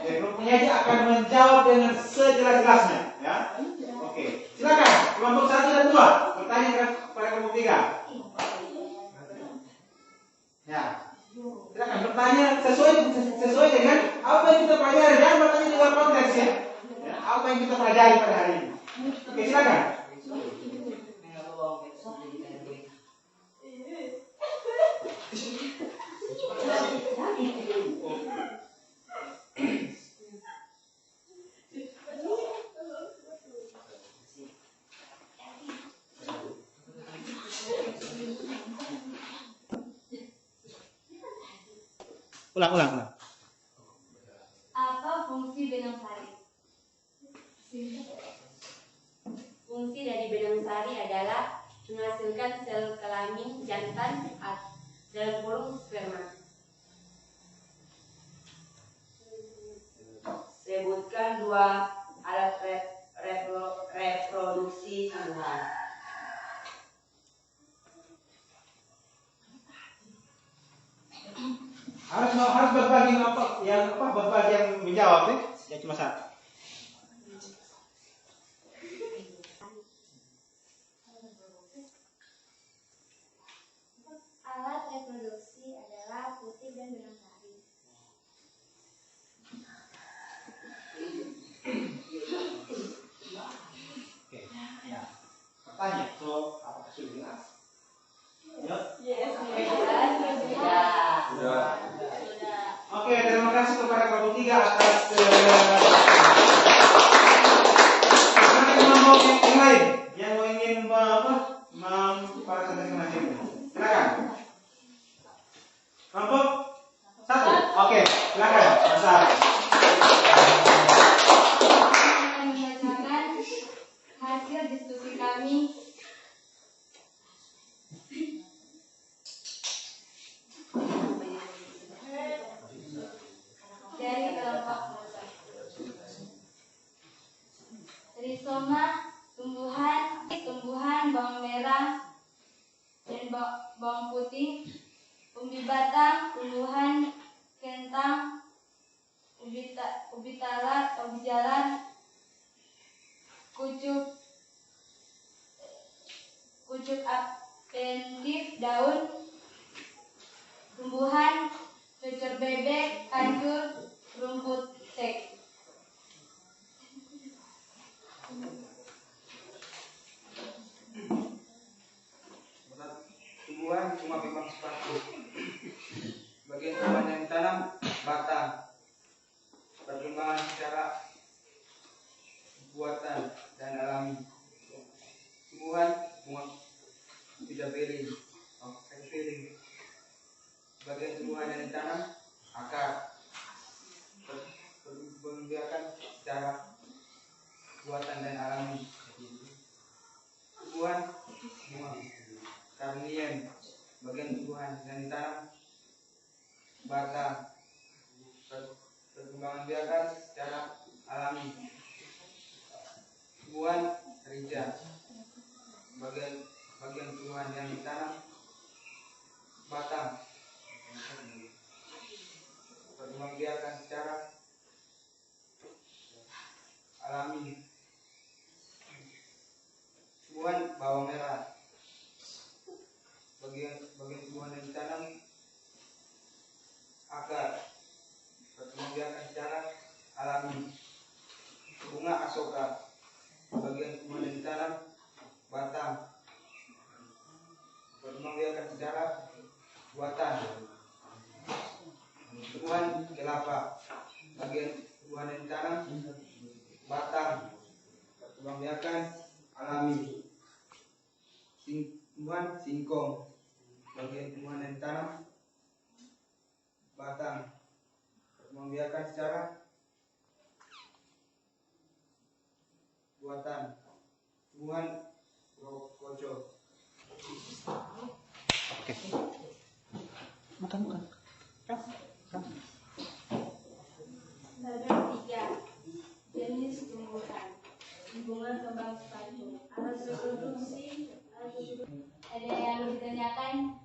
Kelompok penyaji akan menjawab dengan sejelas-jelasnya ya. Oke. Silakan kelompok 1 dan 2 bertanya kepada kelompok 3. Ya. Silakan bertanya sesuai dengan apa yang kita pelajari, jangan bertanya di luar konteks ya. Apa yang kita pelajari pada hari ini. Oke, silakan. Ulang. Apa fungsi benang sari? Fungsi dari benang sari adalah menghasilkan sel kelamin jantan dalam volume sperma. Sebutkan 2 alat reproduksi tumbuhan. Harus berbagi berbagi yang menjawab nih. Ya cuma satu. Alat reproduksi adalah putih dan benang sari. Oke. Ya. Pertanyaan, so apakah sudah jelas? Sudah. Oke, terima kasih kepada kelompok 3 atas kelompok yang lain yang ingin mempresentasikan hasilnya. Silakan. Kelompok 1. Oke, silakan. Masa. Membacakan hasil diskusi kami dari kelompok rizoma tumbuhan bawang merah dan bawang putih, umbi batang, tumbuhan kentang, ubi jalan, kucuk apentif daun, tumbuhan cocor bebek, kanjur, rumput sek. Tumbuhan cuma memang sepatu. Bagian tumbuhan yang ditanam batang. Perkembangan secara buatan dan alami. Tumbuhan bunga tidak piring. Bagian tumbuhan yang ditanam akar. Perkembangan secara buatan dan alami. Tumbuhan bunga karnien, bagian tumbuhan yang ditanam batang. Perkembangan biakan secara alami. Tumbuhan rija, bagian tumbuhan yang ditanam batang. Perkembangan biakan secara alami. Tumbuhan bawang merah, bagian tumbuhan yang ditanam akar. Perkembangan secara alami. Bunga asoka, bagian tumbuhan yang ditanam batang. Perkembangan secara buatan. Tumbuhan kelapa, bagian tumbuhan yang ditanam batang. Perkembangan alami. Tumbuhan singkong, bagian tumbuhan yang ditanam batang. Membiarkan secara hubungan bro konco. Oke. Bukan. Kan. Paragraf 3. Jenis tumbuhan. Hubungan kembang sepatu. Alat reproduksi. Ada yang ditanyakan?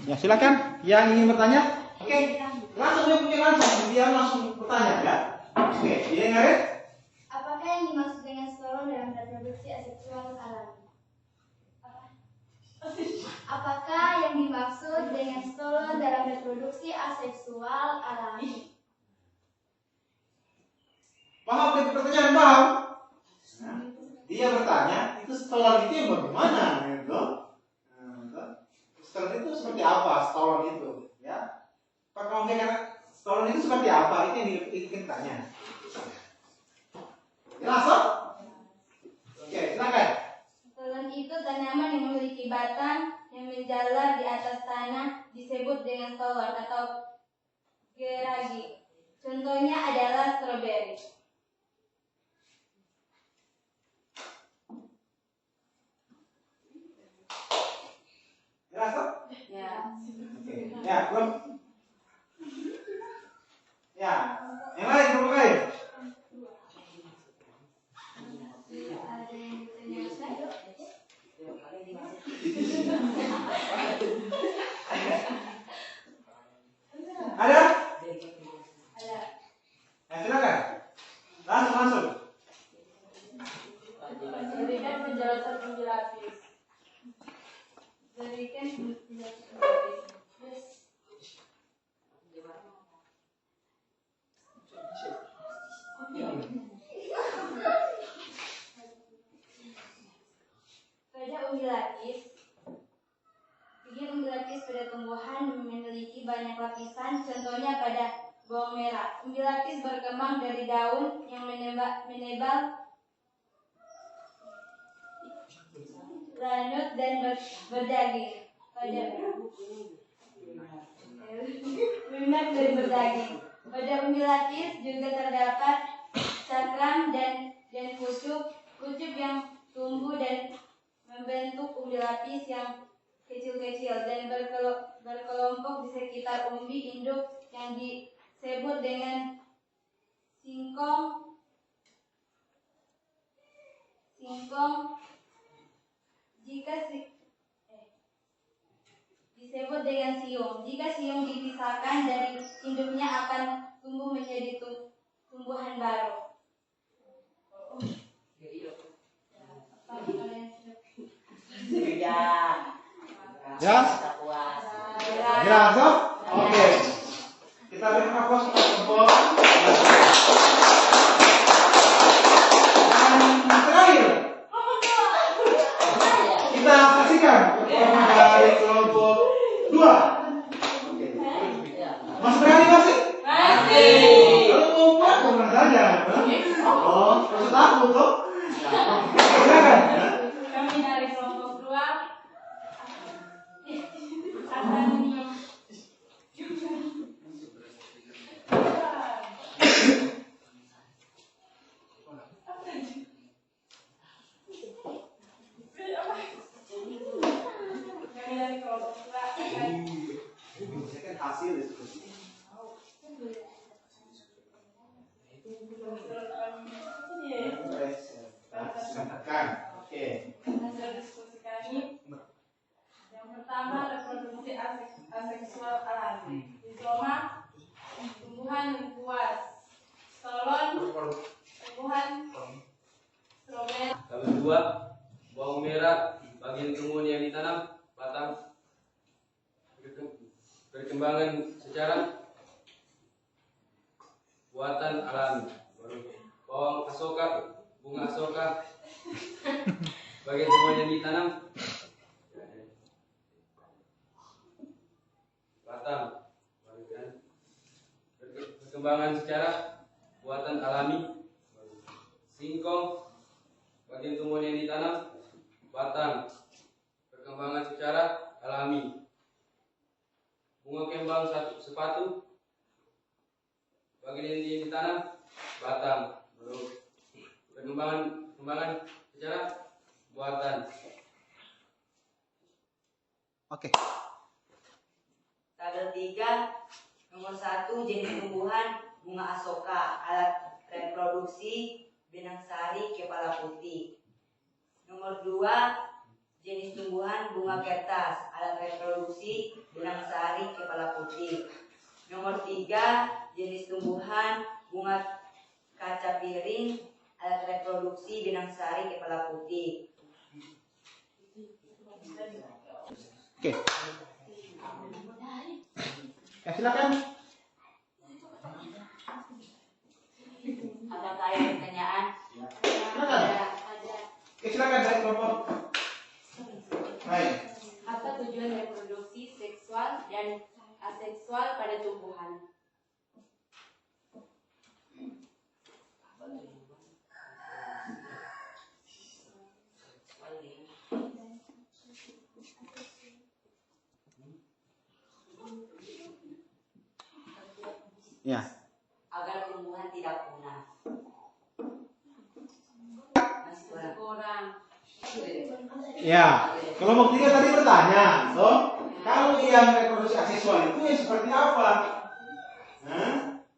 Ya silakan. Yang ingin bertanya? Oke. Langsung dia langsung bertanya ya. Oke, dia ngaret. Apakah yang dimaksud dengan stolon dalam reproduksi aseksual alami? Apakah yang dimaksud dengan stolon dalam reproduksi aseksual alami? Paham dari pertanyaan paham? Nah, dia bertanya itu stolon itu yang bagaimana gitu? Stolon itu seperti apa? Stolon itu, ya? Apakah mungkin stolon itu seperti apa? Itu yang ingin tanya. Jelas toh? Oke, silakan. Stolon itu tanaman yang memiliki batang yang menjalar di atas tanah disebut dengan stolon atau geragi. Contohnya adalah stroberi. Jelas toh? Ya. Oke. Ya, belum. Ya, yang lain belum lain. Ada yang ditanyakan? Ada? Ada. Ya, silakan. Langsung. Berikan penjelasan lebih lapis. Berikan penjelasan lebih lapis. Pada umbi lapis, bibir umbi lapis pada tumbuhan memiliki banyak lapisan. Contohnya pada bawang merah. Umbi lapis berkembang dari daun yang menebal lanjut dan berdaging. Pada lunak dan berdaging. Pada umbi lapis juga terdapat cakram dan kucup yang tumbuh dan membentuk umbi lapis yang kecil-kecil dan berkelompok di sekitar umbi induk yang disebut dengan singkong disebut dengan siung. Jika siung dipisahkan dari induknya akan tumbuh menjadi tumbuhan baru. Ya? Jelas toh? Oke. Kita beri nafas untuk dan terakhir kita saksikan performa dari kelompok 2. Masih berani masih? Kalau mau buat kemana saja? Oh, masih takut toh? Silakan. Kami dari kelompok 2 akan hasil Oke. hasil diskusi kami. Yang pertama, reproduksi aseksual alami. Rizoma, tumbuhan buas. Stolon, tumbuhan stroberi. Tabel 2, bawang merah, bagian kebun yang ditanam, batang, perkembangan secara buatan alami. Bawang asoka, bunga asoka, bagian kebun yang ditanam, batang, perkembangan secara buatan alami. Singkong, bagian tumbuhan yang ditanam, batang, perkembangan secara alami. Bunga kembang sepatu, bagian yang ditanam, batang, baru Perkembangan secara buatan. Oke. Tabel 3, nomor 1 jenis tumbuhan bunga asoka, alat reproduksi benang sari kepala putih. Nomor 2 jenis tumbuhan bunga kertas, alat reproduksi benang sari kepala putih. Nomor 3 jenis tumbuhan bunga kaca piring, alat reproduksi benang sari kepala putih. Oke. Ya, silakan. Apakah ada pertanyaan? Silakan. Oke, silakan dari kelompok. Baik. Apa tujuan reproduksi seksual dan aseksual pada tumbuhan? Ya. Agar tumbuhan tidak punah. Masih kurang. Ya, kelompok 3 tadi bertanya, so, kalau yang reproduksi aseksual itu yang seperti apa?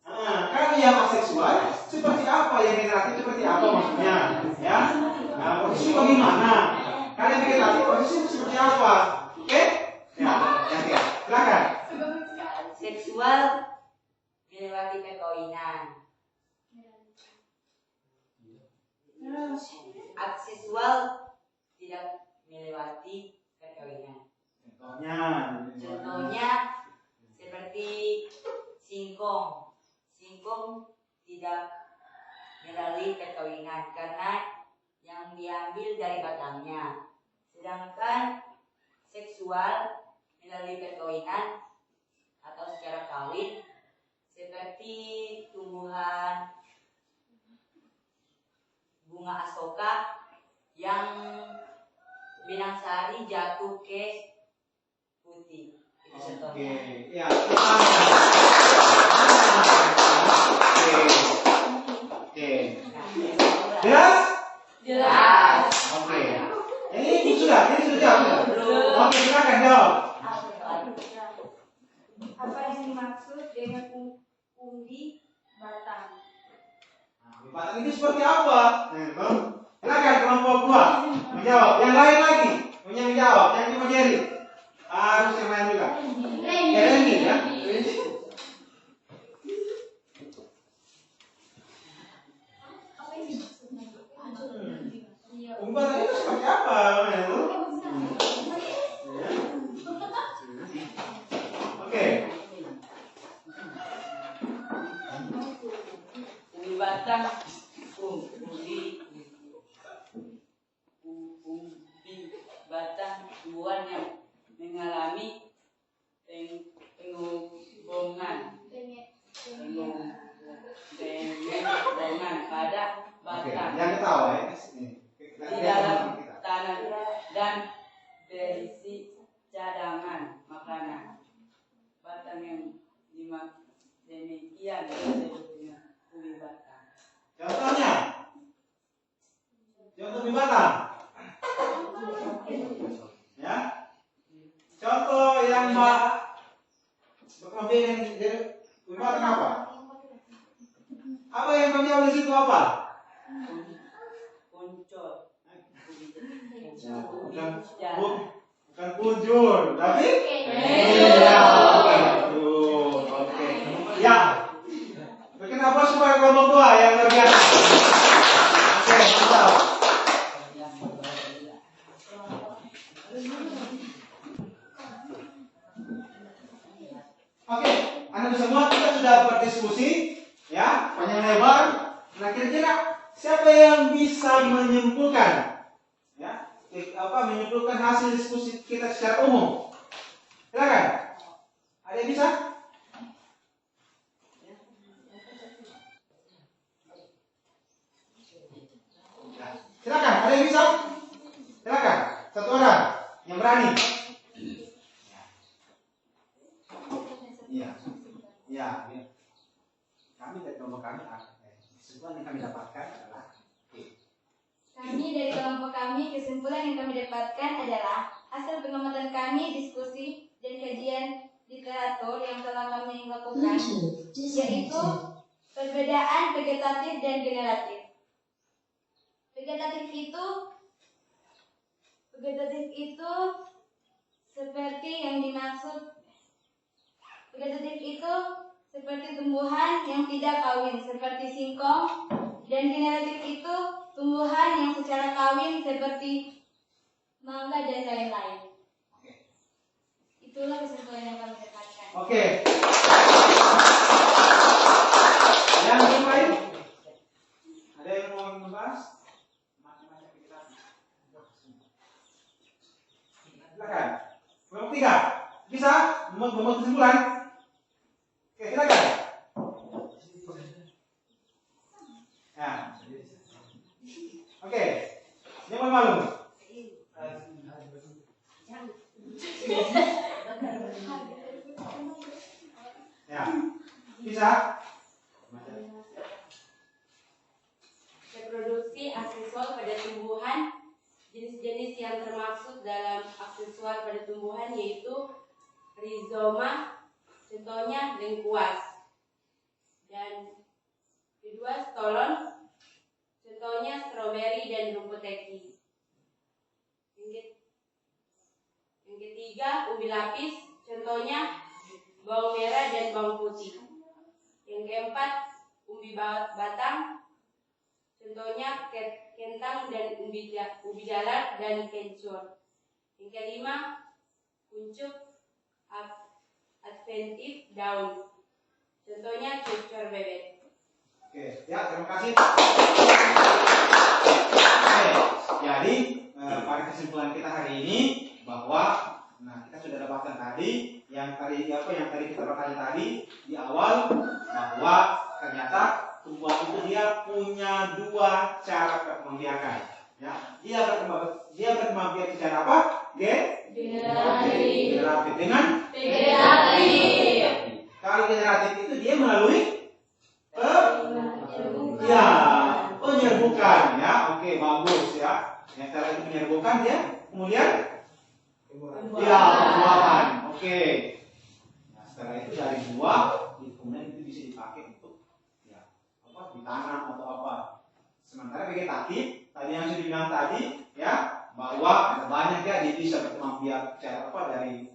Kalau yang aseksual seperti apa? Yang generatif seperti apa maksudnya? Ya, nah, posisi bagaimana? Kalau yang generatif posisi seperti apa? Oke? Ya, silakan. Seksual melewati perkawinan. Aseksual tidak melewati perkawinan. Contohnya seperti singkong. Singkong tidak melalui perkawinan karena yang diambil dari batangnya. Sedangkan seksual melalui perkawinan atau secara kawin seperti tumbuhan bunga asoka yang benang sari jatuh ke putih. Itu contohnya. Oke, ya. Oke. Jelas? Jelas. Oke. Ini sudah jawab. Oke, silakan jawab. Apa yang dimaksud dengan umbi batang? Batang itu seperti apa? Silakan kelompok 2 menjawab. Yang lain lagi punya menjawab. Yang cuma Jerry. Harus yang lain juga. Ini ya. Umbi batang itu seperti apa? Oke. Umbi batang, tumbuhan yang mengalami pengombongan pada batang. Yang ketawa ya. Di dalam tanah dan berisi cadangan makanan. Batang yang demikian disebut dengan umbi batang. Contohnya. Contoh umbi batang. Ya. Contoh yang berkembang dari umbi batang apa? Apa yang kamu jawab di situ apa? Poncor. Bukan punjul, tapi oke. Ya. Kenapa supaya kelompok 2 yang luar biasa? Oke, mantap. Oke, Anda semua kita sudah berdiskusi, ya, panjang lebar. Nah, kira-kira siapa yang bisa menyimpulkan, ya, menyimpulkan hasil diskusi kita secara umum? Silakan. Ada yang bisa? Silakan. Ada yang bisa? Silakan. Satu orang yang berani. Iya. Iya. Kami dari kelompok kami, sesuatu yang kami dapatkan adalah Kami dari kelompok kami, kesimpulan yang kami dapatkan adalah hasil pengamatan kami, diskusi, dan kajian literatur yang telah kami lakukan, yaitu perbedaan vegetatif dan generatif. Vegetatif itu seperti yang dimaksud. Vegetatif itu seperti tumbuhan yang tidak kawin, seperti singkong, dan generatif itu tumbuhan yang secara kawin seperti mangga dan lain-lain. Itulah kesimpulan yang kami dapatkan. Oke. Yang lain? Ada yang mau membahas? Macam-macam kita. Silakan. Kelompok 3. Bisa membuat kesimpulan? Oke, silakan. Ya. Oke. Yang malu. Ya. Bisa. Reproduksi aksesual pada tumbuhan. Jenis-jenis yang termaksud dalam aksesual pada tumbuhan yaitu rizoma, contohnya lengkuas, dan kedua stolon, contohnya stroberi dan rumput teki. Yang ketiga umbi lapis, contohnya bawang merah dan bawang putih. Yang keempat umbi batang, contohnya kentang dan ubi jalar dan kencur. Yang kelima kuncup adventif daun, contohnya cucur bebek. Oke, ya terima kasih. Oke, jadi pada kesimpulan kita hari ini bahwa kita sudah dapatkan tadi yang tadi kita bertanya tadi di awal bahwa ternyata tumbuhan itu dia punya dua cara perkembangbiakan. Ya, dia berkembang biak secara apa? Generatif dengan vegetatif. Kalau generatif itu dia melalui penyerbukan, ya. Oke, bagus ya. Yang cara itu menyerbukan dia kemudian pembuahan. Oke. Nah, setelah itu dari buah kemudian itu bisa dipakai untuk ditanam atau apa. Sementara vegetatif tadi yang sudah dibilang tadi ya bahwa ada banyak ya dia bisa berkembang biak cara apa dari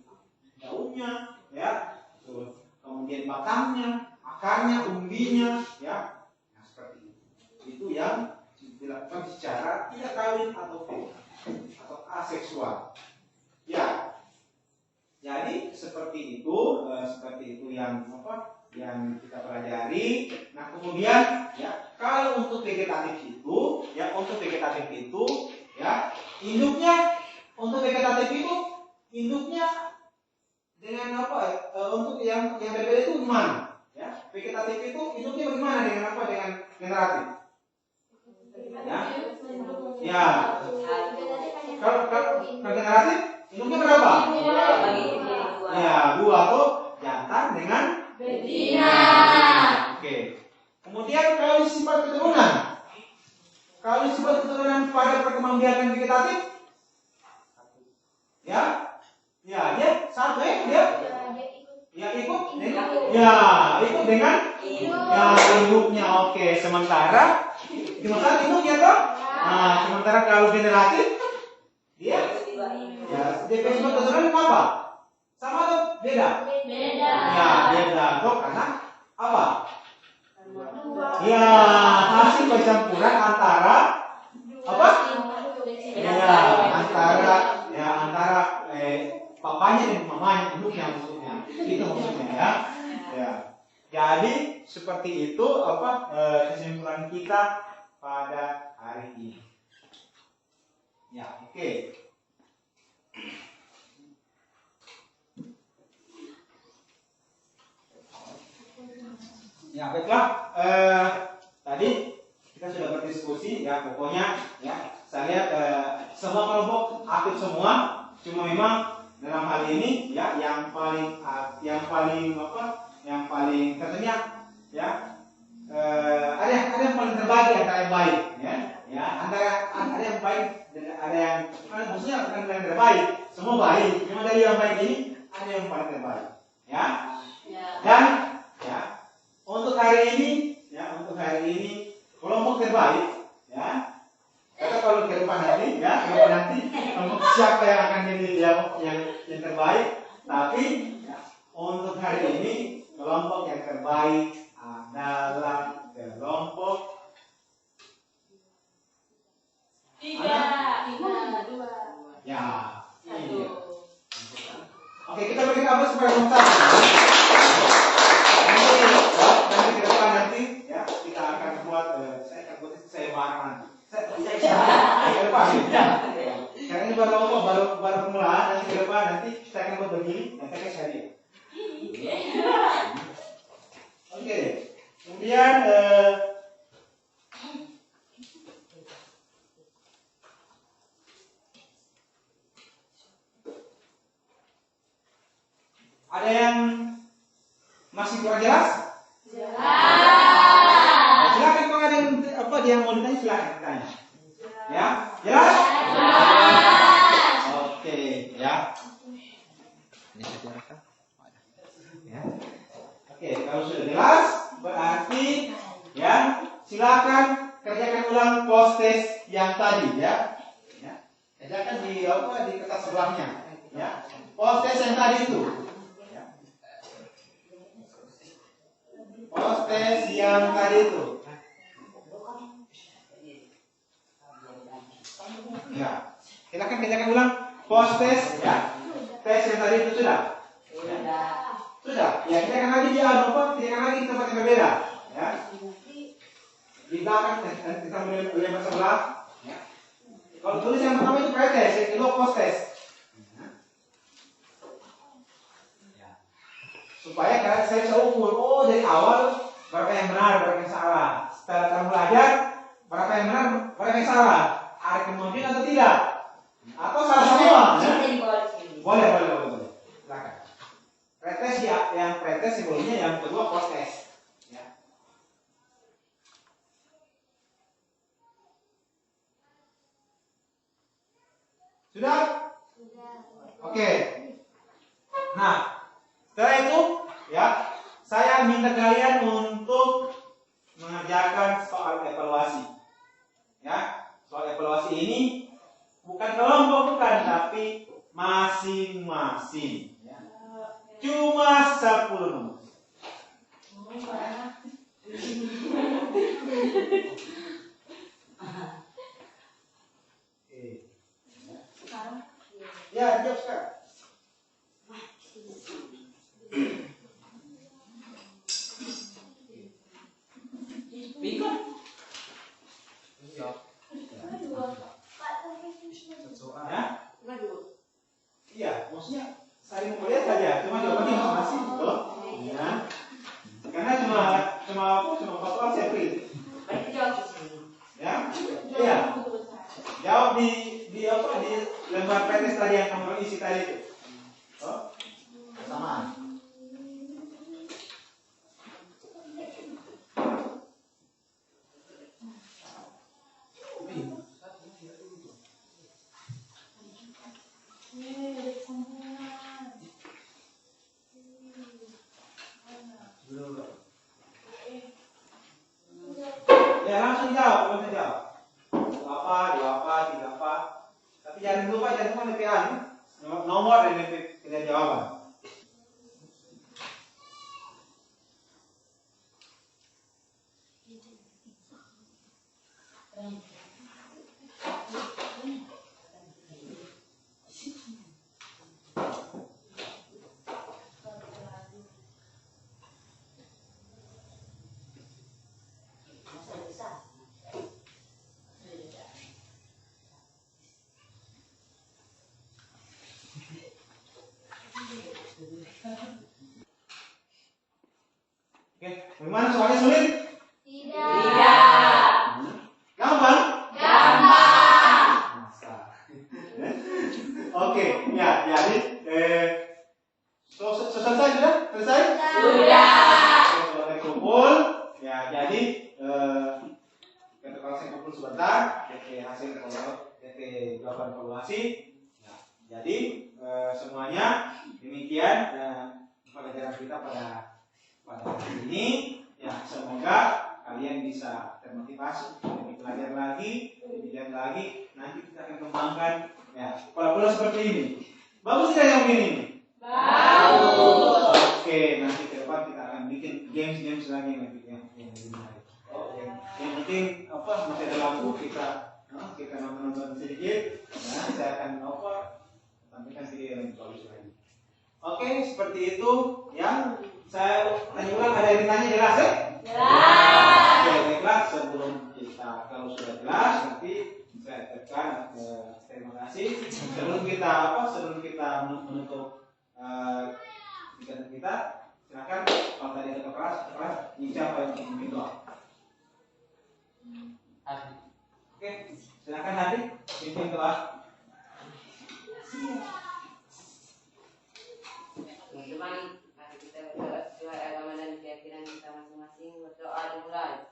daunnya ya, terus kemudian batangnya, akarnya, umbinya ya. Nah, seperti itu. Itu yang dilakukan secara tidak kawin atau aseksual. Ya. Jadi seperti itu yang yang kita pelajari. Nah, kemudian ya kalau untuk vegetatif itu ya induknya untuk vegetatif itu induknya dengan apa ya? Untuk yang berbeda itu gimana? Ya, vegetatif itu induknya bagaimana dengan apa dengan generatif? Ya. Ya. Kalau generatif induknya berapa? Ya, 2 tuh jantan dengan betina. Oke. Kemudian kalau sifat keturunan. Kalau sifat keturunan pada perkembangbiakan vegetatif ya. Ya, dia satu dia ikut dengan induknya. Oke, sementara gimana induknya toh? Nah, sementara kalau generatif dia definisi keturunan apa? Sama atau beda? Beda. Ya, beda kok karena apa? Ya, hasil percampuran antara apa? Ya, antara papanya dan mamanya, induknya maksudnya. Itu maksudnya ya. Ya. Jadi seperti itu kesimpulan kita pada hari ini. Ya, oke. Ya, baiklah. Tadi kita sudah berdiskusi ya, pokoknya ya saya lihat semua kelompok aktif semua. Cuma memang dalam hal ini ya yang paling katanya ya ada yang paling terbagi antara yang baik ya antara ada untuk hari ini, kelompok terbaik, ya. Kata kalau ke depan nanti, kelompok siapa yang akan jadi yang terbaik. Tapi ya, untuk hari ini kelompok yang terbaik adalah kelompok 3, 2, ya. 1. Iya. Oke, kita berikan apa supaya komentar. Nanti ke depan nanti ya kita akan buat saya barang. Ke depan ya. Karena ini baru permulaan, nanti ke depan nanti kita akan buat begini, nanti akan saya lihat. Oke. Kemudian ada yang masih kurang jelas? Nah, silakan kalau ada yang mau ditanya silakan ditanya. Ya, jelas? Oke, ya. Ini saya rekam. Ya. Oke, kalau sudah jelas berarti ya silakan kerjakan ulang post test yang tadi ya. Kerjakan di kertas sebelahnya ya. Post test yang tadi itu. Post test yang tadi itu. Ya, silakan kerjakan ulang post test ya. Tes yang tadi itu sudah. Sudah. Ya, kerjakan lagi di kerjakan lagi di tempat yang berbeda. Ya. Di belakang kita mulai sebelah. Ya. Kalau tulis yang pertama itu pre-test, yang kedua post test. Supaya kalian saya bisa ukur, dari awal berapa yang benar, berapa yang salah. Setelah kamu belajar, berapa yang benar, berapa yang salah. Ada kemungkinan atau tidak? Atau salah semua? Boleh. Silakan. Pretest yang pretest sebelumnya, yang kedua post test. Ya. Sudah? Oke. Nah, setelah itu, ya, saya minta kalian untuk mengerjakan soal evaluasi. Ya, soal evaluasi ini bukan kelompok, tapi masing-masing. Ya. Cuma 10 nomor. Ya, jawab sekarang. Bingung? Ya? Iya, maksudnya saling melihat saja, cuma jawabannya masing-masing, gitu. Ya. Karena cuma faktual saya print. Ya? Iya. Jawab di lembar pretest tadi yang kamu isi tadi itu. Oh? Sama. Ya langsung jawab. Dua apa. Tapi jangan lupa nepian nomor dan pilihan jawaban. Oke, bagaimana soalnya sulit? Tidak. Gampang? Gampang. Oke, ya, jadi selesai sudah? Selesai? Sudah. Oke, kumpul. Ya, jadi kalau saya kumpul sebentar, hasil jawaban evaluasi. Ya, jadi semuanya demikian pelajaran kita pada hari ini. Ya, Semoga kalian bisa termotivasi, lebih belajar lagi, lebih lihat lagi. Nanti kita akan kembangkan ya pola-pola seperti ini. Bagus tidak yang ini? Bagus. Oke, nanti ke depan kita akan bikin games lagi yang lebih menarik. Oke. Yang penting masih ada lampu kita nonton sedikit. Nah, saya akan tampilkan video yang lebih bagus lagi. Oke, seperti itu yang saya tanyakan. Ada yang ditanya jelas ya? Jelas. Oke, baiklah. Sebelum kita kalau sudah jelas nanti saya tekan terima kasih. Sebelum kita menutup kegiatan kita, silakan kalau tadi ada keras, ini siapa yang memimpin doa? Oke, silakan Hadi pimpin doa. Teman-teman, mari kita berdoa sesuai agama dan keyakinan kita masing-masing. Berdoa dimulai.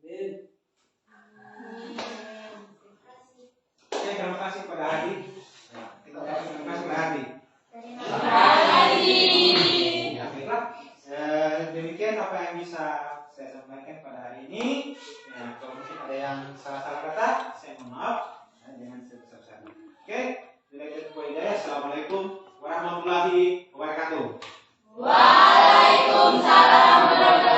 Oke, terima kasih pada Hadi. Kita ucapkan terima kasih pada Hadi. Ya, baiklah. Demikian apa yang bisa saya sampaikan pada hari ini. Ya, kalau mungkin ada yang salah-salah kata, saya mohon maaf. Jangan sebesar-besarnya. Oke, Assalamualaikum warahmatullahi wabarakatuh. Waalaikumsalam warahmatullahi wabarakatuh.